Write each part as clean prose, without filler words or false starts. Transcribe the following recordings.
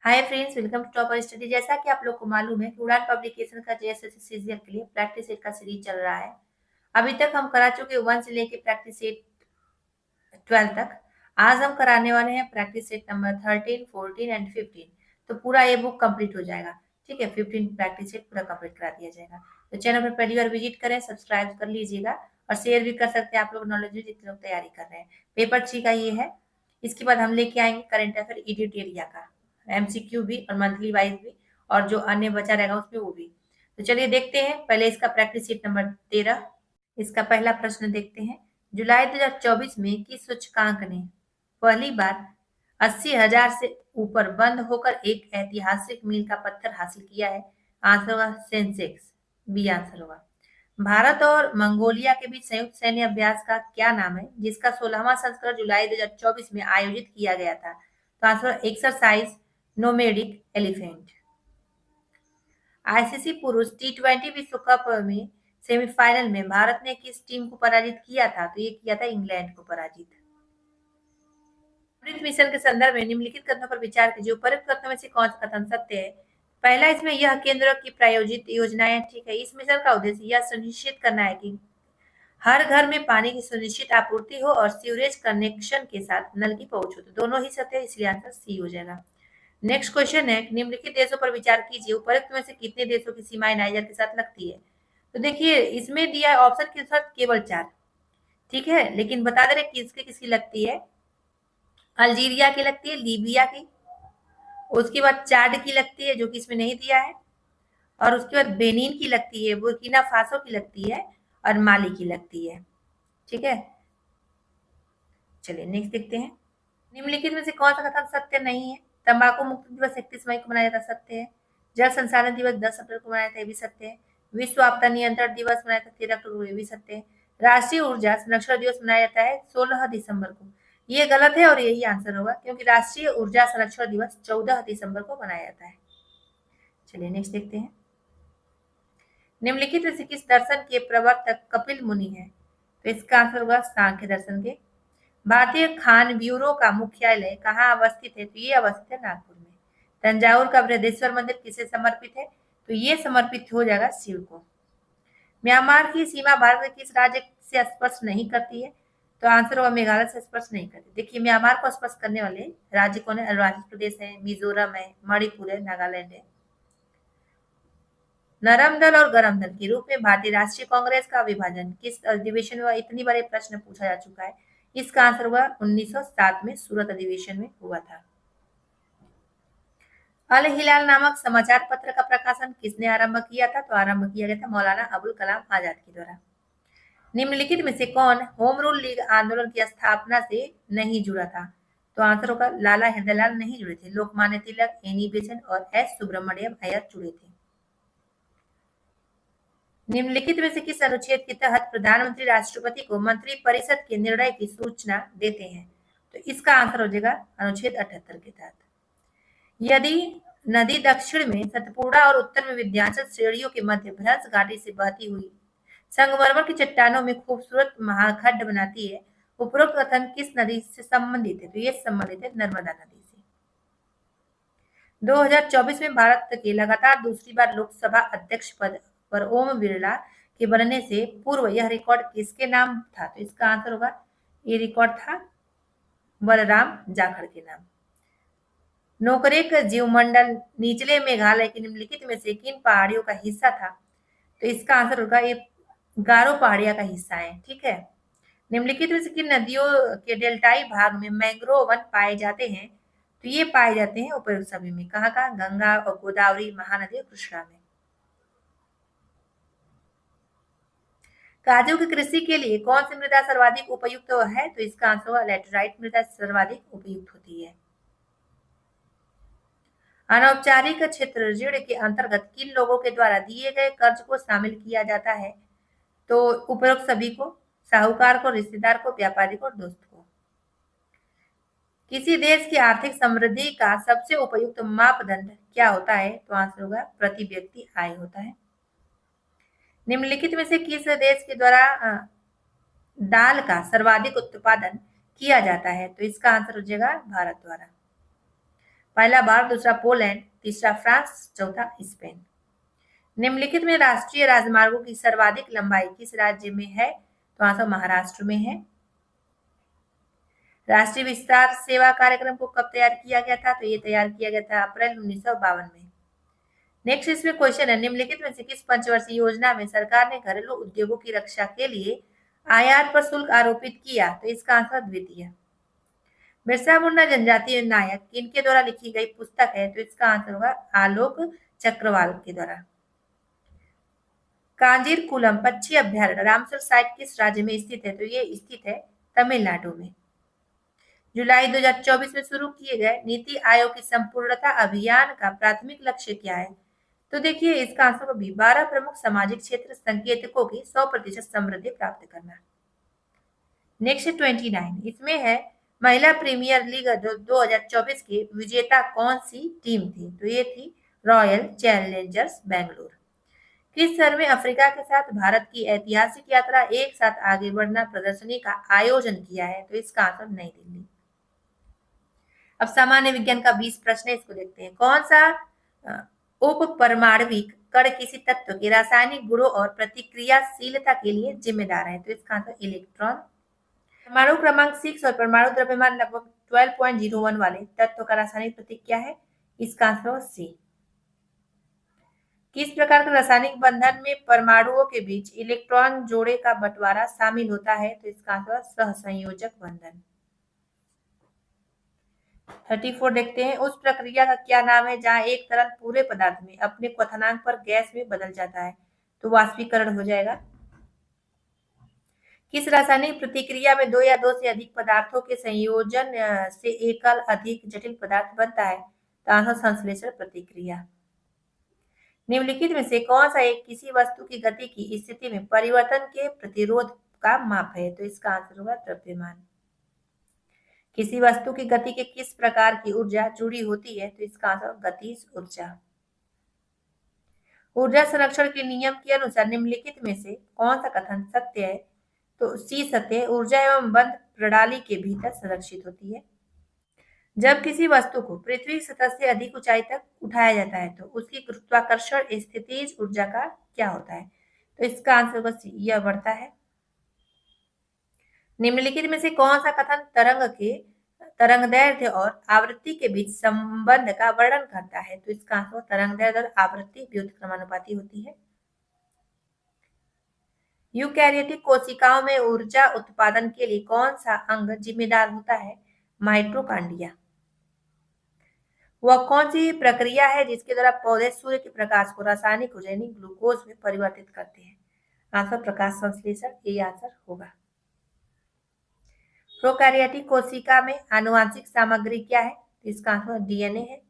Hi friends, welcome to topper study. जैसा कि आप लोग को मालूम है कि उड़ान पब्लिकेशन का जेएसएससी सीजीएल के लिए प्रैक्टिस सेट का सीरीज चल रहा है। अभी तक हम करा चुके 1 से लेके प्रैक्टिस सेट 12 तक। आज हम कराने वाले हैं प्रैक्टिस सेट नंबर 13, 14 एंड 15। तो पूरा ये बुक कंप्लीट हो जाएगा। ठीक है, 15 प्रैक्टिस सेट पूरा कंप्लीट करा दिया जाएगा। तो चैनल पर पहली बार विजिट करें, सब्सक्राइब कर लीजिएगा और शेयर भी कर सकते हैं आप लोग नॉलेज जितने लोग तैयारी कर रहे हैं। पेपर 3 का ये है। इसके बाद हम लेके आएंगे करंट अफेयर ईडीटी एरिया का एमसीक्यू भी और मंथली वाइज भी, और जो अन्य बचा रहेगा उसमें वो भी। तो चलिए देखते हैं पहले इसका प्रैक्टिस सेट नंबर 13। इसका पहला प्रश्न देखते हैं। जुलाई 2024 में किस सूचकांक ने पहली बार 80,000 से ऊपर बंद होकर एक ऐतिहासिक मील का पत्थर हासिल किया है? आंसर होगा सेंसेक्स। बी आंसर होगा। भारत और मंगोलिया के बीच संयुक्त सैन्य अभ्यास का क्या नाम है जिसका 16वां संस्करण जुलाई 2024 में आयोजित किया गया था? तो answer exercise nomadic elephant. ICC पुरुष टी20 विश्व कप में सेमीफाइनल में भारत ने किस टीम को पराजित किया था? तो ये किया था इंग्लैंड को पराजित। अमृत मिशन के संदर्भ में निम्नलिखित कथनों पर विचार कीजिए। उपरोक्त कथनों में से कौन सा कथन सत्य है? पहला, इसमें यह केंद्र की प्रायोजित योजनाएं ठीक है। इस मिशन का उद्देश्य यह सुनिश्चित करना है कि हर घर में पानी की सुनिश्चित आपूर्ति हो और सीवरेज कनेक्शन के साथ नल की पहुंच हो। तो दोनों ही सत्य है, इसलिए आंसर सी हो जाएगा। नेक्स्ट क्वेश्चन है, निम्नलिखित देशों पर विचार कीजिए। उपरोक्त में से कितने देशों की सीमाएं नाइजर के साथ लगती है? तो देखिए इसमें दिया है ऑप्शन के साथ केवल 4। ठीक है, लेकिन बता दे रहे किसकी किसकी लगती है। अल्जीरिया की लगती है, लीबिया की, उसके बाद चाड की लगती है जो कि इसमें नहीं दिया है, और उसके बाद बेनिन की लगती है, बुर्किना फासो की लगती है, और माली की लगती है। ठीक है, चलिए नेक्स्ट देखते हैं। निम्नलिखित में से कौन सा कथन सत्य नहीं है? तंबाकू मुक्त दिवस 31 मई को मनाया जाता, सत्य है। जल संसाधन दिवस 10 अप्रैल को मनाया था, ये भी सत्य है। विश्व आपदा नियंत्रण दिवस मनाया था 13 अक्टूबर को, ये भी सत्य है। राष्ट्रीय ऊर्जा संरक्षण दिवस मनाया जाता है 16 दिसंबर को, ये गलत है और यही आंसर होगा क्योंकि राष्ट्रीय ऊर्जा संरक्षण दिवस 14 दिसंबर को मनाया जाता है। चलिए नेक्स्ट देखते हैं। निम्नलिखित में से किस दर्शन के प्रवर्तक कपिल मुनि है? तो इसका आंसर होगा सांख्य दर्शन के। भारतीय खान ब्यूरो का मुख्यालय कहाँ अवस्थित है? तो ये अवस्थित है नागपुर में। तंजावुर का बृहदेश्वर मंदिर किसे समर्पित है? तो ये समर्पित हो जाएगा शिव को। म्यांमार की सीमा भारत के किस राज्य से स्पर्श नहीं करती है? तो आंसर होगा मेघालय से स्पर्श नहीं करती। देखिए म्यांमार को स्पर्श करने वाले राज्य कौन है? अरुणाचल प्रदेश है, मिजोरम है, मणिपुर है, नागालैंड है। नरम दल और गरम दल के रूप में भारतीय राष्ट्रीय कांग्रेस का विभाजन किस अधिवेशन में? इतनी बार प्रश्न पूछा जा चुका है। इसका आंसर हुआ 1907 में सूरत अधिवेशन में हुआ था। अल हिलाल नामक समाचार पत्र का प्रकाशन किसने आरंभ किया था? तो आरंभ किया गया था मौलाना अबुल कलाम आजाद के द्वारा। निम्नलिखित में से कौन होम रूल लीग आंदोलन की स्थापना से नहीं जुड़ा था? तो आंसर होगा लाला हृदयलाल नहीं जुड़े थे। लोकमान्य तिलक, एनी बेसेंट और एस सुब्रमण्यम अय्यर जुड़े थे। निम्नलिखित में से किस अनुच्छेद के तहत प्रधानमंत्री राष्ट्रपति को मंत्री परिषद के निर्णय की सूचना देते हैं? तो इसका आंसर हो जाएगा अनुच्छेद 78 के तहत। यदि नदी दक्षिण में सतपुड़ा और उत्तर में विंध्याचल श्रेणियों के मध्य भ्रंश घाटी से बहती हुई संगमरमर की चट्टानों में खूबसूरत महाखंड बनाती है, उपरोक्त कथन किस नदी से संबंधित है? तो ये संबंधित है नर्मदा नदी से। 2024 में भारत के लगातार दूसरी बार लोकसभा अध्यक्ष पद पर ओम बिरला के बनने से पूर्व यह रिकॉर्ड किसके नाम था? तो इसका आंसर होगा, ये रिकॉर्ड था बलराम जाखड़ के नाम। नोकरेक जीवमंडल निचले मेघालय के निम्नलिखित में से किन पहाड़ियों का हिस्सा था? तो इसका आंसर होगा ये गारो पहाड़िया का हिस्सा है। ठीक है, निम्नलिखित में से किन नदियों के डेल्टाई भाग में मैंग्रोव वन पाए जाते हैं? तो ये पाए जाते हैं उपयुक्त सभी में। कहाँ कहाँ? गंगा और गोदावरी, महानदी और कृष्णा में। काजू की कृषि के लिए कौन सी मृदा सर्वाधिक उपयुक्त है? तो इसका आंसर होगा लैटेराइट मृदा सर्वाधिक उपयुक्त होती है। अनौपचारिक क्षेत्र ऋण के अंतर्गत किन लोगों के द्वारा दिए गए कर्ज को शामिल किया जाता है? तो उपरोक्त सभी को, साहूकार को, रिश्तेदार को, व्यापारी को, दोस्त को। किसी देश की आर्थिक समृद्धि का सबसे उपयुक्त मापदंड क्या होता है? तो आंसर होगा प्रति व्यक्ति आय होता है। निम्नलिखित में से किस देश के द्वारा दाल का सर्वाधिक उत्पादन किया जाता है? तो इसका आंसर हो जाएगा भारत द्वारा। पहला भारत, दूसरा पोलैंड, तीसरा फ्रांस, चौथा स्पेन। निम्नलिखित में राष्ट्रीय राजमार्गों की सर्वाधिक लंबाई किस राज्य में है? तो आंसर महाराष्ट्र में है। राष्ट्रीय विस्तार सेवा कार्यक्रम को कब तैयार किया गया था? तो ये तैयार किया गया था अप्रैल 1952 में। नेक्स्ट इसमें क्वेश्चन है, निम्नलिखित में से किस पंचवर्षीय योजना में सरकार ने घरेलू उद्योगों की रक्षा के लिए आयात पर शुल्क आरोपित किया? तो इसका आंसर द्वितीय। बिरसा मुंडा जनजातीय नायक किनके द्वारा लिखी गई पुस्तक है? तो इसका आंसर होगा आलोक चक्रवाल के द्वारा। कांजीरकुलम पक्षी अभ्यारण्य रामसर साइट किस राज्य में स्थित है? तो ये स्थित है तमिलनाडु में। जुलाई 2024 में शुरू किए गए नीति आयोग की संपूर्णता अभियान का प्राथमिक लक्ष्य क्या है? तो देखिए इसका आंसर होगा 12 प्रमुख सामाजिक क्षेत्र संकेतकों की 100% समृद्धि प्राप्त करना। नेक्स्ट 29 इसमें है महिला प्रीमियर लीग 2024 के विजेता कौन सी टीम थी? तो ये थी रॉयल चैलेंजर्स बेंगलुरु। किस शहर में अफ्रीका के साथ भारत की ऐतिहासिक यात्रा एक साथ आगे बढ़ना प्रदर्शनी का आयोजन किया है? तो इसका आंसर नई दिल्ली। अब सामान्य विज्ञान का 20 प्रश्न है, इसको देखते हैं। कौन सा उप परमाणविक कण किसी तत्व के रासायनिक गुणों और प्रतिक्रियाशीलता के लिए जिम्मेदार है? तो इसका आंसर इलेक्ट्रॉन। परमाणु क्रमांक 6 और परमाणु द्रव्यमान लगभग 12.01 वाले तत्व का रासायनिक प्रतीक क्या है? इसका आंसर सी। किस प्रकार के रासायनिक बंधन में परमाणुओं के बीच इलेक्ट्रॉन जोड़े का बंटवारा शामिल होता है? तो इसका आंसर सहसंयोजक बंधन। 34 देखते हैं, उस प्रक्रिया का क्या नाम है जहां एक तरल पूरे पदार्थ में अपने क्वथनांक पर गैस में बदल जाता है? तो वाष्पीकरण हो जाएगा। किस रासायनिक प्रतिक्रिया में दो या दो से अधिक पदार्थों के संयोजन से एकल अधिक जटिल पदार्थ बनता है? तो आंसर संश्लेषण प्रतिक्रिया। निम्नलिखित में से कौन सा एक किसी वस्तु की गति की स्थिति में परिवर्तन के प्रतिरोध का माप है? तो इसका आंसर होगा द्रव्यमान। किसी वस्तु की गति के किस प्रकार की ऊर्जा जुड़ी होती है? तो इसका आंसर गतिज ऊर्जा। ऊर्जा संरक्षण के नियम के अनुसार निम्नलिखित में से कौन सा कथन सत्य है? तो सी सत्य है, ऊर्जा एवं बंद प्रणाली के भीतर संरक्षित होती है। जब किसी वस्तु को पृथ्वी की सतह से अधिक ऊंचाई तक उठाया जाता है तो उसकी गुरुत्वाकर्षण स्थितिज ऊर्जा का क्या होता है? तो इसका आंसर होगा सी, यह बढ़ता है। निम्नलिखित में से कौन सा कथन तरंग के तरंगदैर्ध्य और आवृत्ति के बीच संबंध का वर्णन करता है? तो इसका आंसर तरंगदैर्ध्य और आवृत्ति व्युत्क्रमानुपाती होती है। यूकैरियोटिक कोशिकाओं में ऊर्जा उत्पादन के लिए कौन सा अंग जिम्मेदार होता है? माइटोकॉन्ड्रिया। वह कौन सी प्रक्रिया है जिसके द्वारा पौधे सूर्य के प्रकाश को रासायनिक ऊर्जा यानी ग्लूकोज में परिवर्तित करते हैं? आंसर प्रकाश संश्लेषण, ये आंसर होगा। प्रोकैरियोटिक कोशिका में आनुवांशिक सामग्री क्या है? तो इसका आंसर डीएनए है।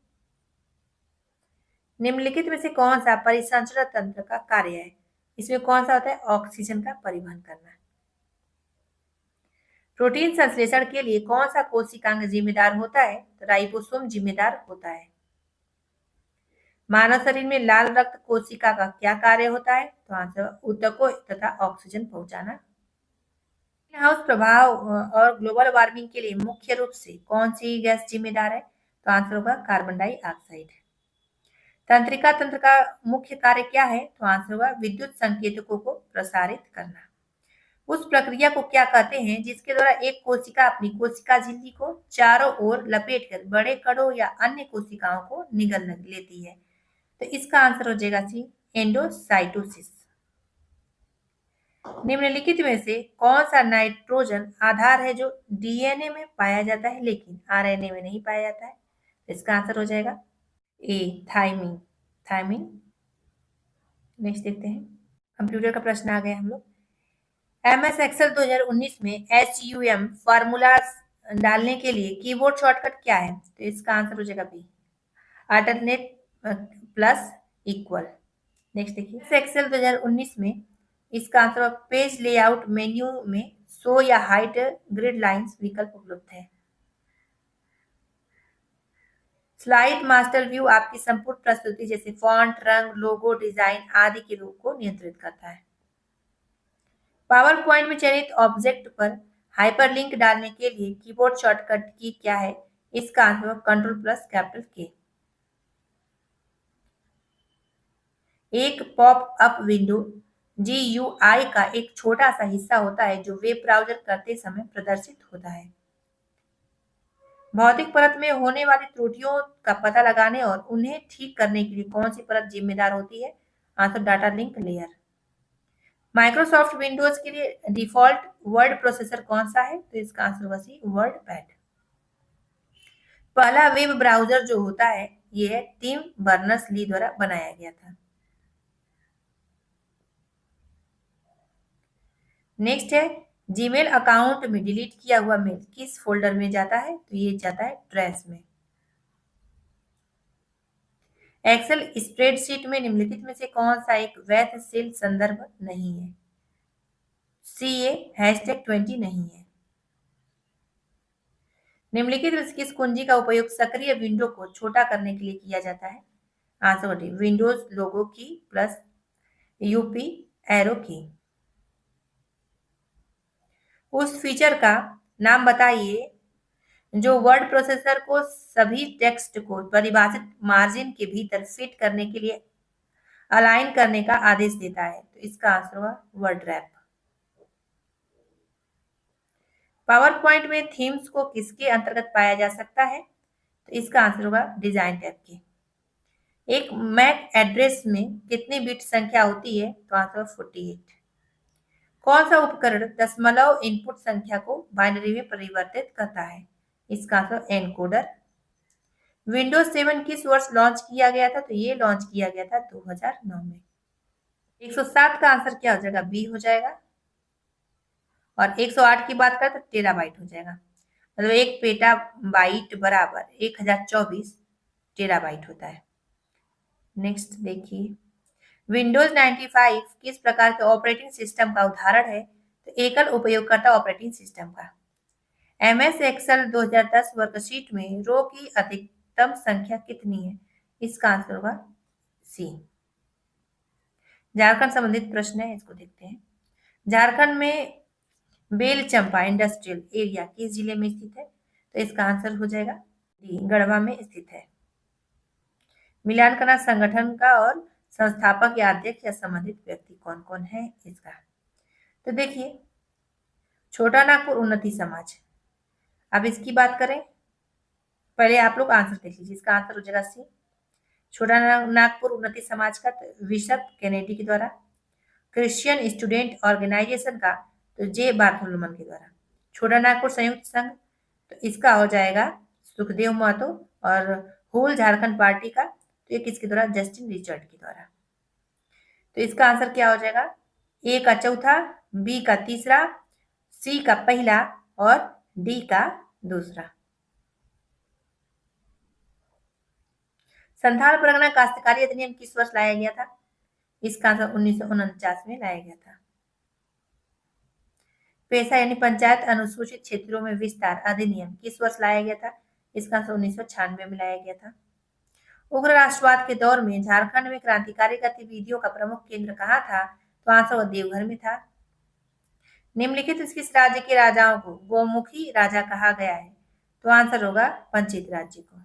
निम्नलिखित में से कौन सा परिसंचरण तंत्र का कार्य है? इसमें कौन सा होता है? ऑक्सीजन का परिवहन करना। प्रोटीन संश्लेषण के लिए कौन सा कोशिकांग जिम्मेदार होता है? तो राइबोसोम जिम्मेदार होता है। मानव शरीर में लाल रक्त कोशिका का क्या कार्य होता है? तो आंसर ऊतकों तथा ऑक्सीजन पहुंचाना। ग्रीन हाउस प्रभाव और ग्लोबल वार्मिंग के लिए मुख्य रूप से कौन सी गैस जिम्मेदार है? तो आंसर होगा कार्बन डाइऑक्साइड। तंत्रिका तंत्र का मुख्य कार्य क्या है? तो आंसर होगा विद्युत संकेतकों को प्रसारित करना। उस प्रक्रिया को क्या कहते हैं जिसके द्वारा एक कोशिका अपनी कोशिका झिल्ली को चारों ओर लपेटकर बड़े कणों या अन्य कोशिकाओं को निगल लेती है? तो इसका आंसर हो जाएगा सी, एंडोसाइटोसिस। निम्नलिखित में से कौन सा नाइट्रोजन आधार है जो डीएनए में पाया जाता है लेकिन आरएनए में नहीं पाया जाता है? इसका आंसर हो जाएगा ए, थाइमिन। थाइमिन। नेक्स्ट देखते हैं, कंप्यूटर का प्रश्न आ गया हम लोग। MS एक्सेल 2019 में HUM फार्मूला डालने के लिए कीबोर्ड शॉर्टकट क्या है? तो इसका आंसर हो जाएगा B, alternate plus equal. Next देखिए, एक्सेल 2019 में इसका आंसर पेज लेआउट मेन्यू में शो या हाइड ग्रिड लाइंस विकल्प उपलब्ध है। स्लाइड मास्टर व्यू आपकी संपूर्ण प्रस्तुति जैसे फॉन्ट, रंग, लोगो, डिजाइन आदि के रूप को नियंत्रित करता है। पावर पॉइंट में चयनित ऑब्जेक्ट पर हाइपरलिंक डालने के लिए कीबोर्ड शॉर्टकट की क्या है? इसका आंसर होगा कंट्रोल प्लस कैपिटल के। एक पॉप अप विंडो GUI का एक छोटा सा हिस्सा होता है जो वेब ब्राउजर करते समय प्रदर्शित होता है। भौतिक परत में होने वाली त्रुटियों का पता लगाने और उन्हें ठीक करने के लिए कौन सी परत जिम्मेदार होती है? Answer data link layer. Microsoft Windows के लिए डिफॉल्ट वर्ड प्रोसेसर कौन सा है? तो इसका आंसर होगा सी, वर्ड पैड। पहला वेब ब्राउजर जो होता है ये टिम बर्नर्स-ली द्वारा बनाया गया था। नेक्स्ट है जीमेल अकाउंट में डिलीट किया हुआ मेल किस फोल्डर में जाता है? तो ये जाता है ट्रैश में। एक्सेल स्प्रेडशीट में निम्नलिखित में से कौन सा एक वैध सेल संदर्भ नहीं है? CA #20 नहीं है। निम्नलिखित में से किस कुंजी का उपयोग सक्रिय विंडो को छोटा करने के लिए किया जाता है? आंसर विंडोज लोगो की प्लस यूपी एरो की। उस फीचर का नाम बताइए जो वर्ड प्रोसेसर को सभी टेक्स्ट को परिभाषित मार्जिन के भीतर फिट करने के लिए अलाइन करने का आदेश देता है। तो इसका आंसर होगा वर्ड रैप। पावर पॉइंट में थीम्स को किसके अंतर्गत पाया जा सकता है? तो इसका आंसर होगा डिजाइन टैब के। एक मैक एड्रेस में कितनी बिट संख्या होती है? तो आंसर 48। कौन सा उपकरण दशमलव इनपुट संख्या को बाइनरी में परिवर्तित करता है? इसका आंसर एनकोडर। विंडोज 7 किस वर्ष लॉन्च किया गया था? तो ये लॉन्च किया गया था 2009 में। 107 का आंसर क्या हो जाएगा? बी हो जाएगा। और 108 की बात करें तो टेराबाइट हो जाएगा। मतलब एक पेटा बाइट बराबर 1024 टेराबाइट होता है। नेक्स्ट देखिए विंडोज 95 किस प्रकार के ऑपरेटिंग सिस्टम का उदाहरण है? तो एकल उपयोगकर्ता ऑपरेटिंग सिस्टम का। MS एक्सेल 2010 वर्कशीट में रो की अधिकतम संख्या कितनी है? इसका आंसर होगा सी। झारखंड संबंधित प्रश्न है, इसको देखते हैं। झारखंड में बेलचंपा इंडस्ट्रियल एरिया किस जिले में स्थित है? तो इसका आंसर हो जाएगा डी, गढ़वा में स्थित है। मिलान करना संगठन का और संस्थापक या अध्यक्ष या संबंधित व्यक्ति कौन कौन है इसका। तो देखिए छोटा नागपुर उन्नति समाज। अब इसकी बात करें, पहले आप लोग आंसर देख लीजिए। इसका आंसर हो जाएगा सी, छोटा नागपुर उन्नति समाज का बिशप केनेडी के द्वारा। क्रिश्चियन स्टूडेंट ऑर्गेनाइजेशन का तो जे बार्थोलोमन के द्वारा। छोटा नागपुर संयुक्त संघ तो इसका हो जाएगा सुखदेव महतो। और होल झारखंड पार्टी का तो ये किसके द्वारा? जस्टिन रिचर्ड के द्वारा। तो इसका आंसर क्या हो जाएगा? ए का चौथा, बी का तीसरा, सी का पहला और डी का दूसरा। संथाल परगना काश्तकारी अधिनियम किस वर्ष लाया गया था? इसका आंसर 1949 में लाया गया था। पेशा यानी पंचायत अनुसूचित क्षेत्रों में विस्तार अधिनियम किस वर्ष लाया गया था? इसका आंसर 1996 में लाया गया था। उग्र राष्ट्रवाद के दौर में झारखंड में क्रांतिकारी गतिविधियों का प्रमुख केंद्र कहाँ था? तो आंसर देवघर में था। निम्नलिखित किस राज्य के राजाओं को गोमुखी राजा कहा गया है? तो आंसर होगा पंचित राज्य को।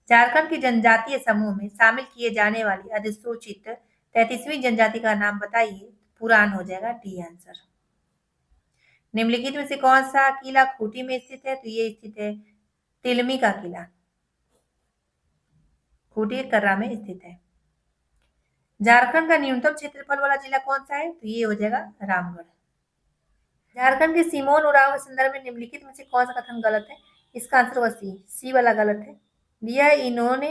झारखंड के जनजातीय समूह में शामिल किए जाने वाली अधिसूचित 33वीं जनजाति का नाम बताइए। पुरान हो जाएगा डी आंसर। निम्नलिखित में से कौन सा किला खूंटी में स्थित है? तो ये स्थित है तिलमी का किला, खूंटी कर्रा में स्थित है। झारखंड का न्यूनतम क्षेत्रफल वाला जिला कौन सा है? तो ये हो जाएगा रामगढ़। झारखंड के सिमोन उरांव के संदर्भ में निम्नलिखित में से कौन सा कथन गलत है? इसका आंसर होगा सी वाला गलत है। दिया इन्होंने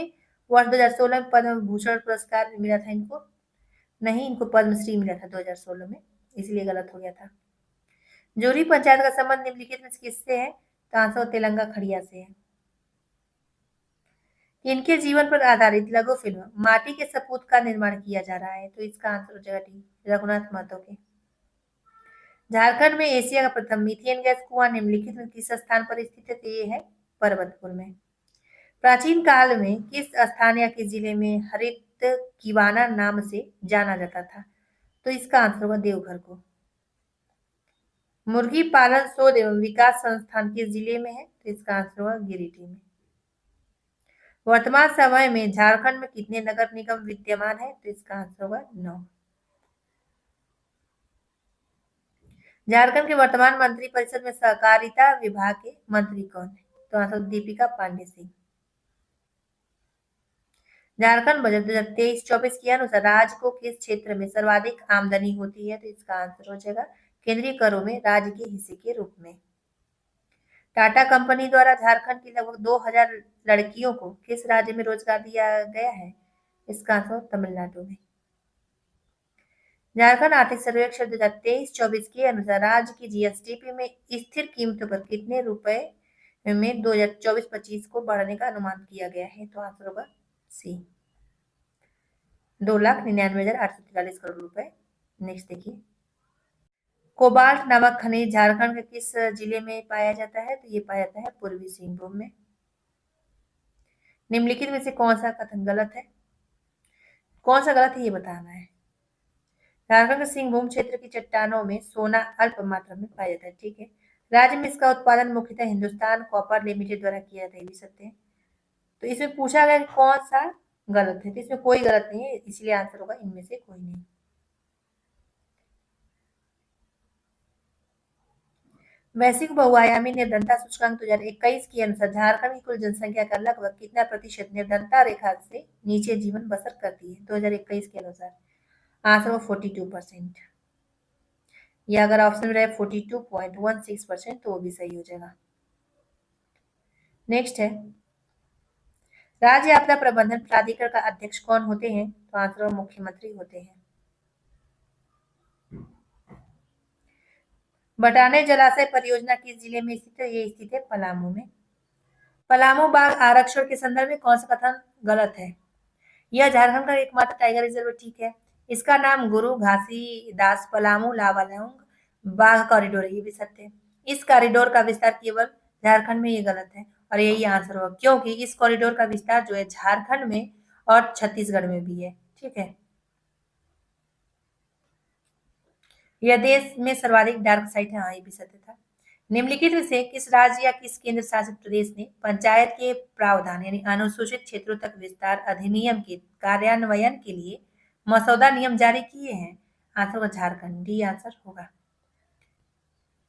वर्ष 2016 में पद्म भूषण पुरस्कार मिला था इनको, नहीं, इनको पद्मश्री मिला था 2016 में, इसलिए गलत हो गया था। जोरी पंचायत का संबंध निम्नलिखित में से किससे है? तो आंसर तेलंगा खड़िया से है। इनके जीवन पर आधारित लघु फिल्म माटी के सपूत का निर्माण किया जा रहा है। तो इसका आंसर हो जाएगा डी, रघुनाथ महतो के। झारखंड में एशिया का प्रथम मीथेन गैस कुआं निम्नलिखित में किस स्थान पर स्थित है? तो ये है पर्वतपुर में। प्राचीन काल में किस स्थान या किस जिले में हरित किवाना नाम से जाना जाता था? तो इसका आंसर होगा देवघर को। मुर्गी पालन शोध एवं विकास संस्थान किस जिले में है? तो इसका आंसर होगा गिरिडीह में। वर्तमान समय में झारखंड में कितने नगर निगम विद्यमान है? तो इसका आंसर होगा 9। झारखंड के वर्तमान मंत्रिपरिषद में सहकारिता विभाग के मंत्री कौन है? तो आंसर दीपिका पांडे सिंह। झारखंड बजट 2023-24 के अनुसार राज्य को किस क्षेत्र में सर्वाधिक आमदनी होती है? तो इसका आंसर हो जाएगा केंद्रीय करों में राज्य के हिस्से के रूप में। टाटा कंपनी द्वारा झारखंड की लगभग 2000 लड़कियों को किस राज्य में रोजगार दिया गया है? इसका आंसर तमिलनाडु में। झारखंड आर्थिक सर्वेक्षण 2023-24 के अनुसार राज्य की जीएसडीपी में स्थिर कीमतों पर कितने रुपए में 2024-25 को बढ़ने का अनुमान किया गया है? तो आंसर होगा सी, 2,99,843 करोड़ रुपए। नेक्स्ट देखिए, कोबाल्ट नामक खनिज झारखंड के किस जिले में पाया जाता है? तो ये पाया जाता है पूर्वी सिंहभूम में। निम्नलिखित में से कौन सा कथन गलत है? कौन सा गलत है ये बताना है। झारखंड के सिंहभूम क्षेत्र की चट्टानों में सोना अल्प मात्रा में पाया जाता है, ठीक है। राज्य में इसका उत्पादन मुख्यतः हिंदुस्तान कॉपर लिमिटेड द्वारा किया जाता है, ये भी सत्य है। तो इसमें पूछा गया कि कौन सा गलत है, तो इसमें कोई गलत नहीं है, इसलिए आंसर होगा इनमें से कोई नहीं। वैश्विक बहुआयामी निर्धनता सूचकांक 2021 के अनुसार झारखंड की कुल जनसंख्या का लगभग कितना प्रतिशत निर्धनता रेखा से नीचे जीवन बसर करती है? 2021 के अनुसार आंसर होगा 42%, या अगर ऑप्शन में रहे 42.16% तो वो भी सही हो जाएगा। नेक्स्ट है, राज्य आपदा प्रबंधन प्राधिकरण का अध्यक्ष कौन होते हैं? तो आंसर मुख्यमंत्री होते हैं। बटाने जलाशय परियोजना किस जिले में स्थित है? ये स्थित है पलामू में। पलामू बाघ आरक्षण के संदर्भ में कौन सा कथन गलत है? यह झारखंड का एकमात्र टाइगर रिजर्व, ठीक है। इसका नाम गुरु घासीदास पलामू लावालौंग बाघ कॉरिडोर है, ये भी सत्य है। इस कॉरिडोर का विस्तार केवल झारखंड में, ये गलत है और यही आंसर होगा, क्योंकि इस कॉरिडोर का विस्तार जो है झारखंड में और छत्तीसगढ़ में भी है, ठीक है। यह देश में सर्वाधिक डार्क साइट है, हाँ ये भी सत्य था। निम्नलिखित में से किस राज्य या किस केंद्र शासित प्रदेश ने पंचायत के प्रावधान यानी अनुसूचित क्षेत्रों तक विस्तार अधिनियम के कार्यान्वयन के लिए मसौदा नियम जारी किए हैं? आंसर होगा झारखंड, डी आंसर होगा।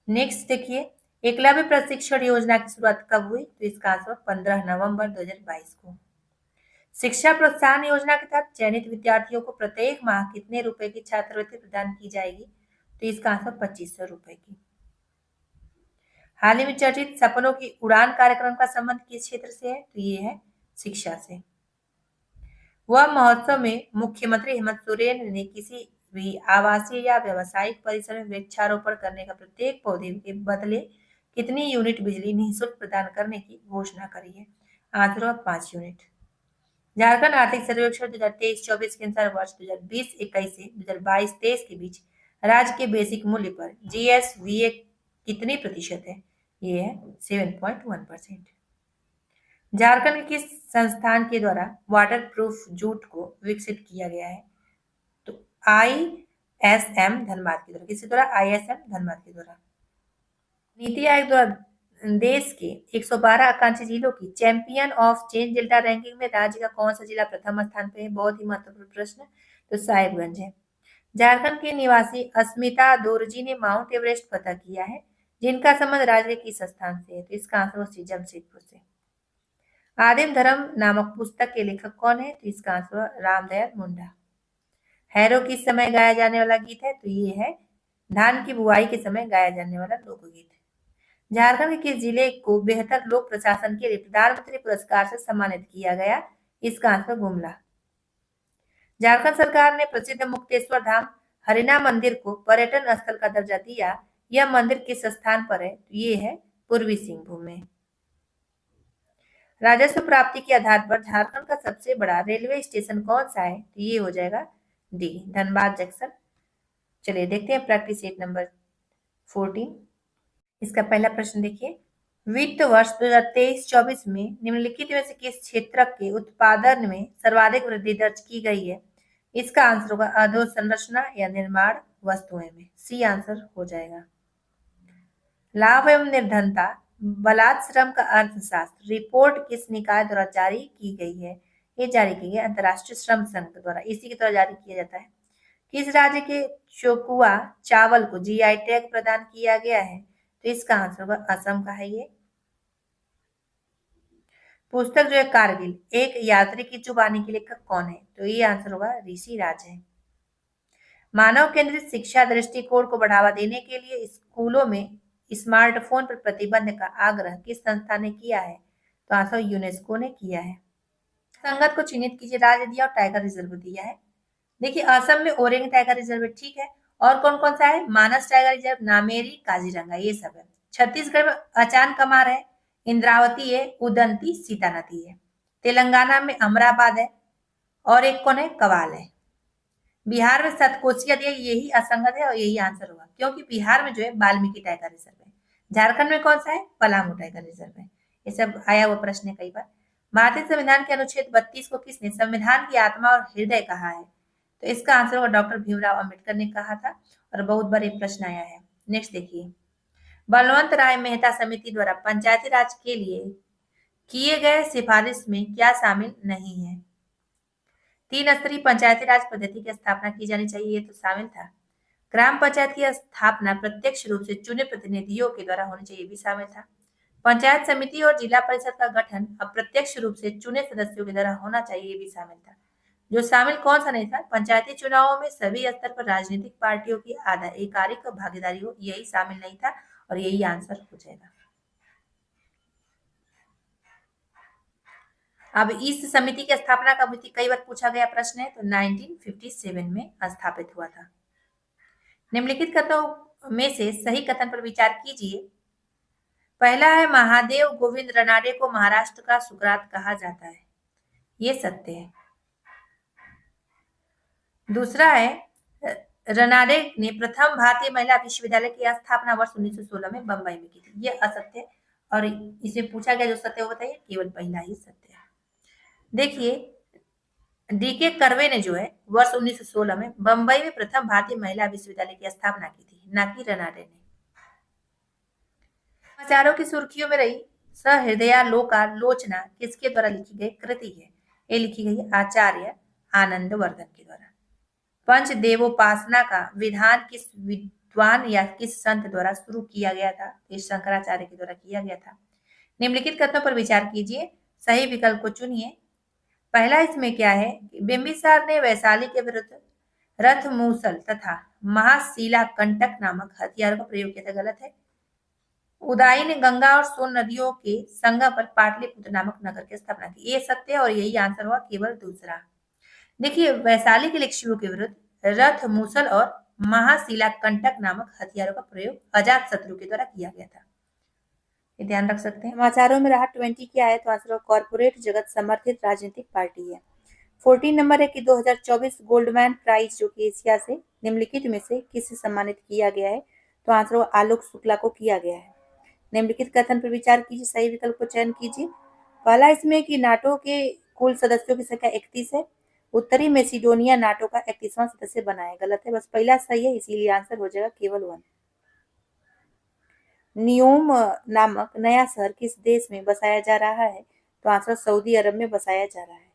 नेक्स्ट देखिए, एकलव्य प्रशिक्षण योजना की शुरुआत कब हुई? तो इसका आंसर 15 नवंबर 2022 को। शिक्षा प्रोत्साहन योजना के तहत चयनित विद्यार्थियों को प्रत्येक माह कितने रुपए की छात्रवृत्ति प्रदान की जाएगी? तो इसका आंसर 2500 रुपए की। हाल ही में चर्चित सपनों की उड़ान कार्यक्रम का संबंध किस क्षेत्र से है? तो ये है शिक्षा से। वह महोत्सव में मुख्यमंत्री हेमंत सोरेन ने किसी भी आवासीय या व्यवसायिक परिसर में वृक्षारोपण करने का प्रत्येक पौधे के बदले कितनी यूनिट बिजली निःशुल्क प्रदान करने की घोषणा करी है? Answer 5 unit. झारखंड आर्थिक सर्वेक्षण 2023-24 के अनुसार वर्ष 2020-21 से 2022-23 के बीच राज्य के बेसिक मूल्य पर जीएसवीए कितनी प्रतिशत है? ये है 7.1%। झारखंड के किस संस्थान के द्वारा वाटर प्रूफ जूट को विकसित किया गया है? तो ISM धनबाद के द्वारा। किसके द्वारा? ISM धनबाद के द्वारा। नीति आयोग द्वारा देश के 112 आकांक्षी जिलों की champion of change delta ranking में राज्य का कौन सा जिला प्रथम स्थान पे है? बहुत ही महत्वपूर्ण प्रश्न। तो साहिबगंज है। झारखंड के निवासी अस्मिता दोरजी ने माउंट एवरेस्ट फतह किया है, जिनका संबंध राज्य के किस स्थान से है? तो इसका आंसर होगा जमशेदपुर से। आदिम धर्म नामक पुस्तक के लेखक कौन है? तो इसका आंसर रामदयाल मुंडा। हैरो किस समय गाया जाने वाला गीत है? तो ये है धान की बुआई के समय गाया जाने वाला लोकगीत। झारखंड के किस जिले को बेहतर लोक प्रशासन के लिए प्रधानमंत्री पुरस्कार से सम्मानित किया गया? इसका आंसर गुमला। झारखंड सरकार ने प्रसिद्ध मुक्तेश्वर धाम हरिना मंदिर को पर्यटन स्थल का दर्जा दिया, यह मंदिर किस स्थान पर है? तो ये है पूर्वी सिंहभूम में। राजस्व प्राप्ति के आधार पर झारखंड का सबसे बड़ा रेलवे स्टेशन कौन सा है? तो ये हो जाएगा डी, धनबाद जंक्शन। चलिए देखते हैं प्रैक्टिस सेट नंबर 14। इसका पहला प्रश्न देखिए, वित्त वर्ष 2023-24 में निम्नलिखित में से किस क्षेत्र के उत्पादन में सर्वाधिक वृद्धि दर्ज की गई है? इसका आंसर होगा अधोसंरचना या निर्माण वस्तुएं में, सी आंसर हो जाएगा। लाभ एवं निर्धनता, बलात् श्रम का अर्थशास्त्र, रिपोर्ट किस निकाय द्वारा जारी की गई है? ये जारी की है अंतर्राष्ट्रीय श्रम संघ द्वारा, इसी के द्वारा जारी किया जाता है। किस राज्य के चोकुआ चावल को जीआई टैग प्रदान किया गया है? तो इसका आंसर होगा असम का है ये। पुस्तक जो है कारगिल एक यात्री की जुबानी के लेखक कौन है? तो ये आंसर होगा ऋषि राज है। मानव केंद्रित शिक्षा दृष्टिकोण को बढ़ावा देने के लिए स्कूलों में स्मार्टफोन पर प्रतिबंध का आग्रह किस संस्था ने किया है? तो आंसर यूनेस्को ने किया है। संगत को चिन्हित कीजिए, राज्य दिया और टाइगर रिजर्व दिया है। देखिए असम में ओरेंग टाइगर रिजर्व है, ठीक है। और कौन कौन सा है? मानस टाइगर रिजर्व, नामेरी, काजीरंगा, ये सब है। छत्तीसगढ़ में अचान कमार है, इंद्रावती है, उदंती, सीता नदी है। तेलंगाना में अमराबाद है और एक कौन है? कवाल है। बिहार में सतकोशिया दिया, यही असंगत है और यही आंसर होगा, क्योंकि बिहार में जो है वाल्मीकि टाइगर रिजर्व है। झारखंड में कौन सा है? पलामू टाइगर रिजर्व है। ये सब आया हुआ प्रश्न है कई बार। भारतीय संविधान के अनुच्छेद 32 को किसने संविधान की आत्मा और हृदय कहा है? तो इसका आंसर होगा डॉक्टर भीमराव अंबेडकर ने कहा था, और बहुत बार ये प्रश्न आया है। नेक्स्ट देखिए, बलवंत राय मेहता समिति द्वारा पंचायती राज के लिए किए गए सिफारिश में क्या शामिल नहीं है? 3 स्तरीय पंचायती राज पद्धति की स्थापना की जानी चाहिए, ये तो शामिल था। ग्राम पंचायत की स्थापना प्रत्यक्ष रूप से चुने प्रतिनिधियों के द्वारा होनी चाहिए, भी शामिल था। पंचायत समिति और जिला परिषद का गठन अप्रत्यक्ष रूप से चुने सदस्यों के द्वारा होना चाहिए, ये भी शामिल था। जो शामिल कौन सा नहीं था? पंचायती चुनावों में सभी स्तर पर राजनीतिक पार्टियों की आधिकारिक भागीदारी हो, यही शामिल नहीं था, और यही आंसर हो जाएगा। अब इस समिति की स्थापना कब हुई थी? कई बार पूछा गया प्रश्न है, तो 1957 में स्थापित हुआ था। निम्नलिखित कथनों में से सही कथन पर विचार कीजिए। पहला है महादेव गोविंद रनाडे को महाराष्ट्र का सुकरात कहा जाता है, ये सत्य है। दूसरा है रनाडे ने प्रथम भारतीय महिला विश्वविद्यालय की स्थापना वर्ष 1916 में बंबई में की थी, ये असत्य है। और इसे पूछा गया जो सत्य वो बताइए, केवल पहला ही सत्य है। देखिए डीके कर्वे ने जो है वर्ष 1916 में बंबई में प्रथम भारतीय महिला विश्वविद्यालय की स्थापना की थी, ना कि रनाडे ने। समाचारों की सुर्खियों में रही सहृदयालोचना किसके द्वारा लिखी गई कृति है? ये लिखी गई है आचार्य आनंदवर्धन के द्वारा। पंच देवोपासना का विधान किस विद्वान या किस संत द्वारा शुरू किया गया था? इस शंकराचार्य के द्वारा किया गया था। निम्नलिखित कथनों पर विचार कीजिए, सही विकल्प को चुनिए। पहला इसमें क्या है? बिंबिसार ने वैशाली के विरुद्ध रथ मूसल तथा महाशिला कंटक नामक हथियारों का प्रयोग किया था, गलत है। उदाई ने गंगा और सोन नदियों के संगम पर पाटलिपुत्र नामक नगर की स्थापना की, ये सत्य है और यही आंसर हुआ, केवल दूसरा। देखिए वैशाली के लिच्छवियों के विरुद्ध रथ मूसल और महाशिला कंटक नामक हथियारों का प्रयोग अजात शत्रु के द्वारा किया गया था, ये ध्यान रख सकते हैं। समाचारों में रहा 20 क्या है? तो आंसर कॉर्पोरेट जगत समर्थित राजनीतिक पार्टी है। 14 नंबर है कि 2024 गोल्डमैन प्राइज जो कि एशिया से निम्नलिखित में से किसे सम्मानित किया गया है? तो आंसर आलोक शुक्ला को किया गया है। निम्नलिखित कथन पर विचार कीजिए, सही विकल्प को चयन कीजिए। पहला इसमें कि नाटो के कुल सदस्यों की संख्या 31 है। उत्तरी मेसिडोनिया नाटो का 31वां सदस्य बना है, गलत है, बस पहला सही है, इसीलिए आंसर हो जाएगा केवल 1। न्यूम नामक नया शहर किस देश में बसाया जा रहा है? तो आंसर सऊदी अरब में बसाया जा रहा है।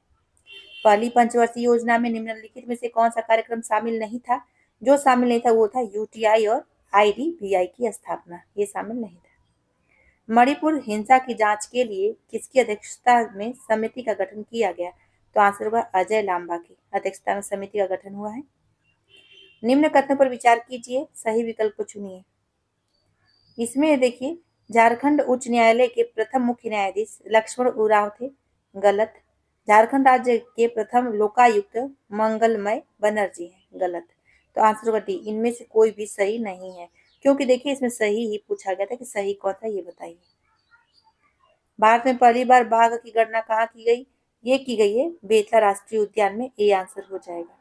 पहली पंचवर्षीय योजना में निम्नलिखित में से कौन सा कार्यक्रम शामिल नहीं था? जो शामिल नहीं था वो था यूटीआई और आईडीबीआई की स्थापना, ये शामिल नहीं था। मणिपुर हिंसा की जांच के लिए किसकी अध्यक्षता में समिति का गठन किया गया? तो आंसर होगा अजय लांबा की अध्यक्षता में समिति का गठन हुआ है। निम्न कथनों पर विचार कीजिए, सही विकल्प को चुनिए। इसमें देखिए झारखंड उच्च न्यायालय के प्रथम मुख्य न्यायाधीश लक्ष्मण उरांव थे, गलत। झारखंड राज्य के प्रथम लोकायुक्त मंगलमय बनर्जी हैं, गलत। तो आंसर होगा डी, इनमें से कोई भी सही नहीं है, क्योंकि देखिए इसमें सही ही पूछा गया था कि सही कौन सा, ये बताइए। भारत में पहली बार बाघ की गणना कहाँ की गई? ये की गई है बेतला राष्ट्रीय उद्यान में, ये आंसर हो जाएगा।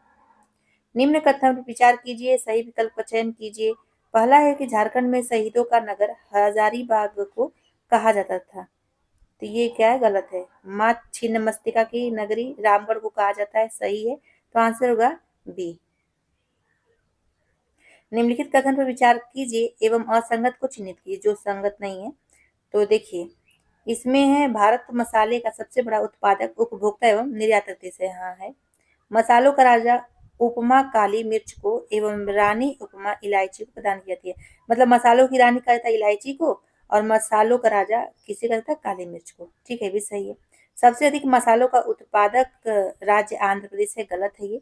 निम्न कथन पर विचार कीजिए, सही विकल्प का चयन कीजिए। पहला है कि झारखंड में शहीदों का नगर हजारीबाग को कहा जाता था, तो ये क्या है? गलत है। मां छिन्नमस्तिका की नगरी रामगढ़ को कहा जाता है, सही है, तो आंसर होगा बी। निम्नलिखित कथन पर विचार कीजिए एवं असंगत को चिन्हित कीजिए जो संगत नहीं है। तो देखिए, इसमें है भारत मसाले का सबसे बड़ा उत्पादक, उपभोक्ता एवं निर्यातक देश है। हाँ है। मसालों का राजा उपमा काली मिर्च को एवं रानी उपमा इलायची को प्रदान की जाती है। मतलब मसालों की रानी कहता है इलायची को, और मसालों का राजा किसे कहता है, काली मिर्च को। ठीक है, भी सही है। सबसे अधिक मसालों का उत्पादक राज्य आंध्र प्रदेश है, गलत है ये।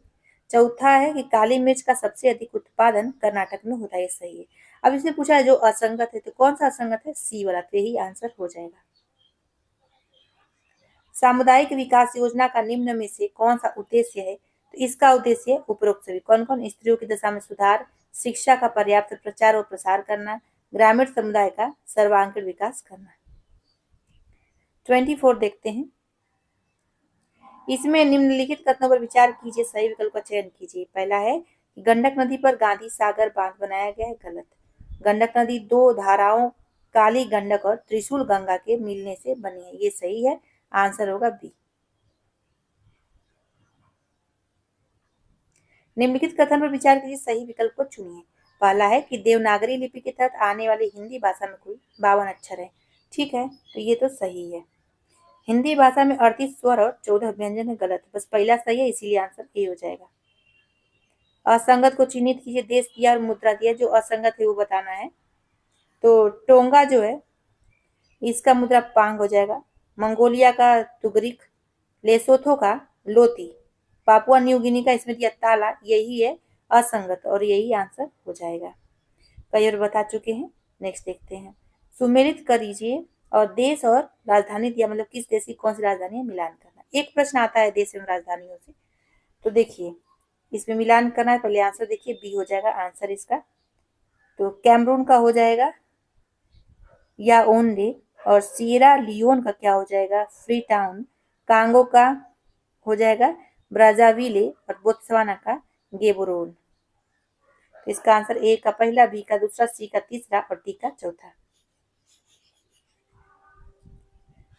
चौथा है कि काली मिर्च का सबसे अधिक उत्पादन कर्नाटक में होता है, ये सही है। अब इसने पूछा है जो असंगत है, तो कौन सा असंगत है, सी वाला, तो यही आंसर हो जाएगा। सामुदायिक विकास योजना का निम्न में से कौन सा उद्देश्य है, तो इसका उद्देश्य है उपरोक्त सभी। कौन कौन, स्त्रियों की दशा में सुधार, शिक्षा का पर्याप्त प्रचार और प्रसार करना, ग्रामीण समुदाय का सर्वांगीण विकास करना। 24 देखते हैं। इसमें निम्नलिखित कथनों पर विचार कीजिए, सही विकल्प का चयन कीजिए। पहला है कि गंडक नदी पर गांधी सागर बांध बनाया गया है, गलत। गंडक नदी दो धाराओं काली गंडक और त्रिशूल गंगा के मिलने से बनी है, ये सही है। आंसर होगा बी। निम्नलिखित कथन पर विचार कीजिए, सही विकल्प को चुनिए। पहला है कि देवनागरी लिपि के तहत आने वाली हिंदी भाषा में कुल 52 अक्षर है। ठीक है, तो ये तो सही है। हिंदी भाषा में 38 स्वर और 14 व्यंजन है, गलत। बस पहला सही है, इसीलिए आंसर ए हो जाएगा। असंगत को चिन्हित कीजिए, देश दिया और मुद्रा दिया, जो असंगत है वो बताना है। तो टोंगा जो है इसका मुद्रा पांग हो जाएगा, मंगोलिया का तुगरिक, लेसोथो का लोती, पापुआ न्यू गिनी का इसमें दिया ताला, यही है असंगत और यही आंसर हो जाएगा। कई और बता चुके हैं। नेक्स्ट देखते हैं। सुमेलित करिए और देश और राजधानी दिया, मतलब किस देश की कौन सी राजधानी है, मिलान करना। एक प्रश्न आता है देश एवं राजधानियों से, तो देखिए इसमें मिलान करना है। पहले आंसर देखिए, बी हो जाएगा आंसर इसका। तो कैमरून का हो जाएगा या ओनडे, और सिएरा लियोन का क्या हो जाएगा, फ्री टाउन। कांगो का हो जाएगा ब्राजाविले, और बोत्सवाना का गेबोरोन। तो इसका आंसर ए का पहला, बी का दूसरा, सी का तीसरा और डी का चौथा।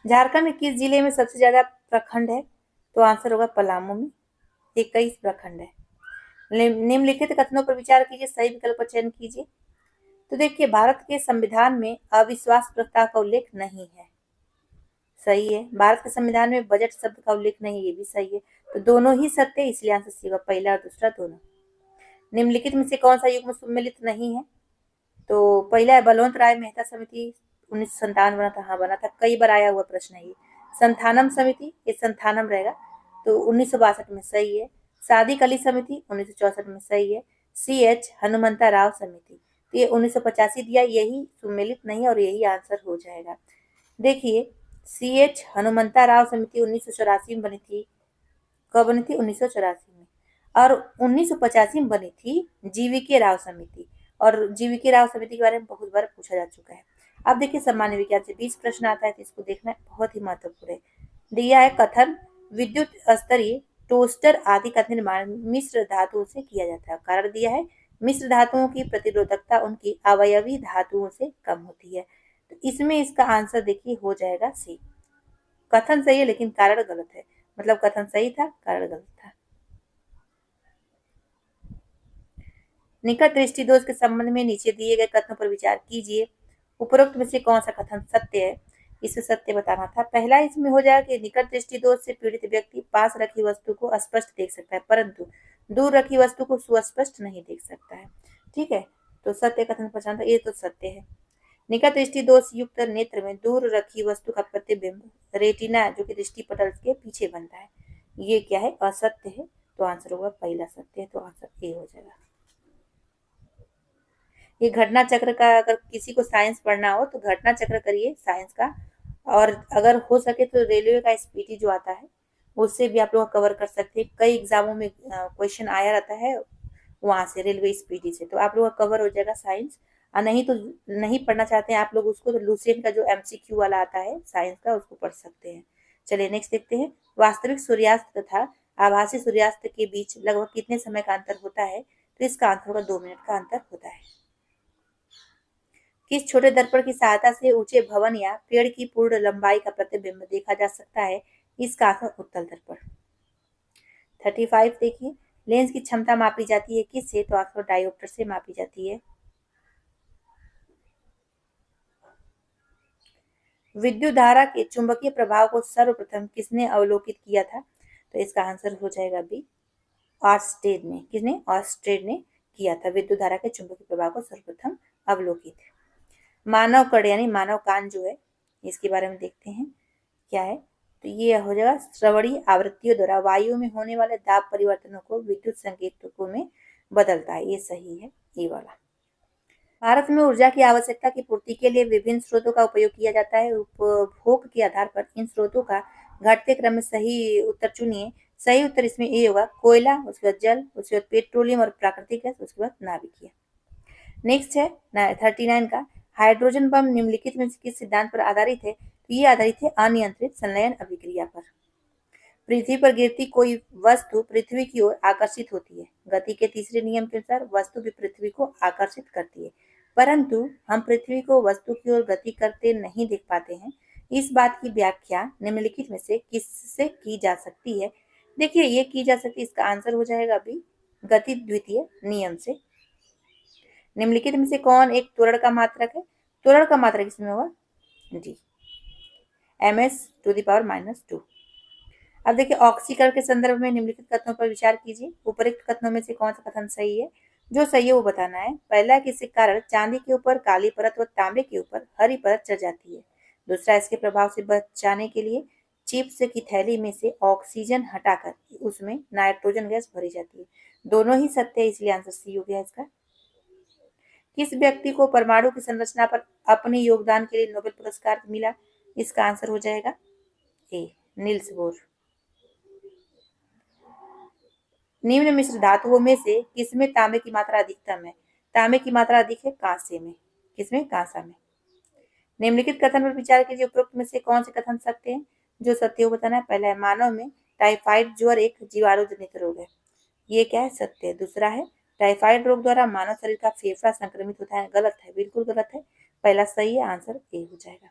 झारखंड के किस जिले में सबसे ज्यादा प्रखंड है, तो आंसर होगा पलामू में, 21 प्रखंड है। निम्नलिखित कथनों पर विचार कीजिए, सही विकल्प का चयन कीजिए। तो देखिए, भारत के संविधान में अविश्वास प्रस्ताव का उल्लेख नहीं है, सही है। भारत के संविधान में बजट शब्द का उल्लेख नहीं, ये भी सही है। तो दोनों ही सत्य है, इसलिए आंसर सी होगा, पहला और दूसरा दोनों। निम्नलिखित में से कौन सा युग्म सम्मिलित नहीं है, तो पहला है बलवंत राय मेहता समिति, 1957 बना था। हाँ बना था, कई बार आया हुआ प्रश्न है ये। संथानम समिति, ये संथानम रहेगा, तो 1962 में सही है। सादिक अली समिति 1964 में सही है। CH हनुमंता राव समिति, तो ये 1985 दिया, यही सम्मिलित नहीं और यही आंसर हो जाएगा। देखिए, CH हनुमंता राव समिति 1984 में बनी थी। कब बनी थी, 1984 में। और 1985 में बनी थी GVK राव समिति, और GVK राव समिति के बारे में बहुत बार पूछा जा चुका है। अब देखिए, सामान्य विज्ञान से 20 प्रश्न आता है, तो इसको देखना बहुत ही महत्वपूर्ण है। दिया है कथन, विद्युत स्तरीय टोस्टर आदि का निर्माण मिश्र धातुओं से किया जाता है। कारण दिया है मिश्र धातुओं की प्रतिरोधकता उनकी अवयवी धातुओं से कम होती है। तो इसमें इसका आंसर देखिए हो जाएगा सी। कथन सही है लेकिन कारण गलत है, मतलब कथन सही था, कारण गलत था। निकट दृष्टि दोष के संबंध में नीचे दिए गए कथनों पर विचार कीजिए। उपरोक्त में से कौन सा कथन सत्य है, इसे सत्य बताना था। पहला इसमें हो जाएगा कि निकट दृष्टि दोष से पीड़ित व्यक्ति पास रखी वस्तु को स्पष्ट देख सकता है, परंतु दूर रखी वस्तु को सुस्पष्ट नहीं देख सकता है। ठीक है, तो सत्य कथन पहचान, ये तो सत्य है। निकट दृष्टि दोष युक्त नेत्र में दूर रखी वस्तु का प्रतिबिंब रेटिना, जो कि दृष्टि पटल के पीछे बनता है, ये क्या है, असत्य है। तो आंसर होगा पहला सत्य है, तो आंसर ए हो जाएगा। ये घटना चक्र का, अगर किसी को साइंस पढ़ना हो तो घटना चक्र करिए साइंस का, और अगर हो सके तो रेलवे का SPT जो आता है उससे भी आप लोग कवर कर सकते हैं। कई एग्जामों में क्वेश्चन आया रहता है वहां से, रेलवे SPT से, तो आप लोग का कवर हो जाएगा साइंस। और नहीं तो नहीं पढ़ना चाहते हैं आप लोग उसको, तो लुसेंट का जो MCQ वाला आता है साइंस का, उसको पढ़ सकते हैं। चलिए नेक्स्ट देखते हैं। वास्तविक सूर्यास्त तथा आभासी सूर्यास्त के बीच लगभग कितने समय का अंतर होता है, तो इसका आंसर होगा 2 मिनट का अंतर होता है। किस छोटे दर्पण की सहायता से ऊंचे भवन या पेड़ की पूर्ण लंबाई का प्रतिबिंब देखा जा सकता है, इसका आंसर उत्तल दर्पण। 35 देखिए, लेंस की क्षमता मापी जाती है किससे? तो ऑक्सफोर्ड डायोप्टर से मापी जाती है। विद्युत धारा के चुंबकीय प्रभाव को सर्वप्रथम किसने अवलोकित किया था? तो इसका आंसर हो जाएगा बी, ऑर्स्टेड ने। किसने? ऑर्स्टेड ने किया था विद्युत धारा के चुंबकीय प्रभाव को सर्वप्रथम अवलोकित। मानव कण यानी मानव कान जो है, इसके बारे में देखते हैं क्या है। तो ये हो जाएगा श्रवणीय आवृत्तियों द्वारा वायु में होने वाले दाब परिवर्तनों को विद्युत संकेतकों में बदलता है। ये सही है, ये वाला। भारत में ऊर्जा की आवश्यकता की पूर्ति के लिए विभिन्न स्रोतों का उपयोग किया जाता है। उपभोग के आधार पर इन स्रोतों का घटते क्रम में सही उत्तर चुनिए। सही उत्तर इसमें ए होगा, कोयला, उसके बाद जल, उसके बाद पेट्रोलियम और प्राकृतिक गैस, उसके बाद नाभिकीय। नेक्स्ट है 39 का, हाइड्रोजन बम निम्नलिखित में किस सिद्धांत पर आधारित है? तो ये आधारित है अनियंत्रित संलयन अभिक्रिया पर। पृथ्वी पर गिरती कोई वस्तु पृथ्वी की ओर आकर्षित होती है। गति के तीसरे नियम के अनुसार वस्तु भी पृथ्वी को आकर्षित करती है, परंतु हम पृथ्वी को वस्तु की ओर गति करते नहीं देख पाते हैं। इस बात की व्याख्या निम्नलिखित में से किससे की जा सकती है? देखिए, ये की जा सकती है, इसका आंसर हो जाएगा अभी गति द्वितीय नियम से। निम्नलिखित में से कौन एक त्वरण का मात्रक है? त्वरण का मात्रक इसमें होगा डी, ms⁻²। अब देखिए, ऑक्सीकरण के संदर्भ में निम्नलिखित कथनों पर विचार कीजिए। उपरोक्त कथनों में से कौन सा कथन सही है? जो सही है वो बताना है। पहला, किसी कारण चांदी के ऊपर काली परत व तांबे के ऊपर हरी परत चढ़ जाती है। दूसरा, इसके प्रभाव से बचाने के लिए चिप्स की थैली में से ऑक्सीजन हटाकर उसमें नाइट्रोजन गैस भरी जाती है। दोनों ही सत्य है, इसलिए आंसर सी हो गया इसका। किस व्यक्ति को परमाणु की संरचना पर अपने योगदान के लिए नोबेल पुरस्कार मिला? इसका आंसर हो जाएगा ए, नील्स बोर। निम्न मिश्र धातुओं में से किसमें तांबे की मात्रा अधिकतम है? तांबे की मात्रा अधिक है कांसे में। किसमें? कांसा में। निम्नलिखित कथन पर विचार कीजिए। उपरोक्त में से कौन से कथन सत्य हैं? जो सत्य हो बताना है। पहला है, मानव में टाइफाइड ज्वर एक जीवाणु जनित रोग है। ये क्या है? सत्य है। दूसरा है, टाइफाइड रोग द्वारा मानव शरीर का फेफड़ा संक्रमित होता है। गलत है, बिल्कुल गलत है। पहला सही है, आंसर ए हो जाएगा।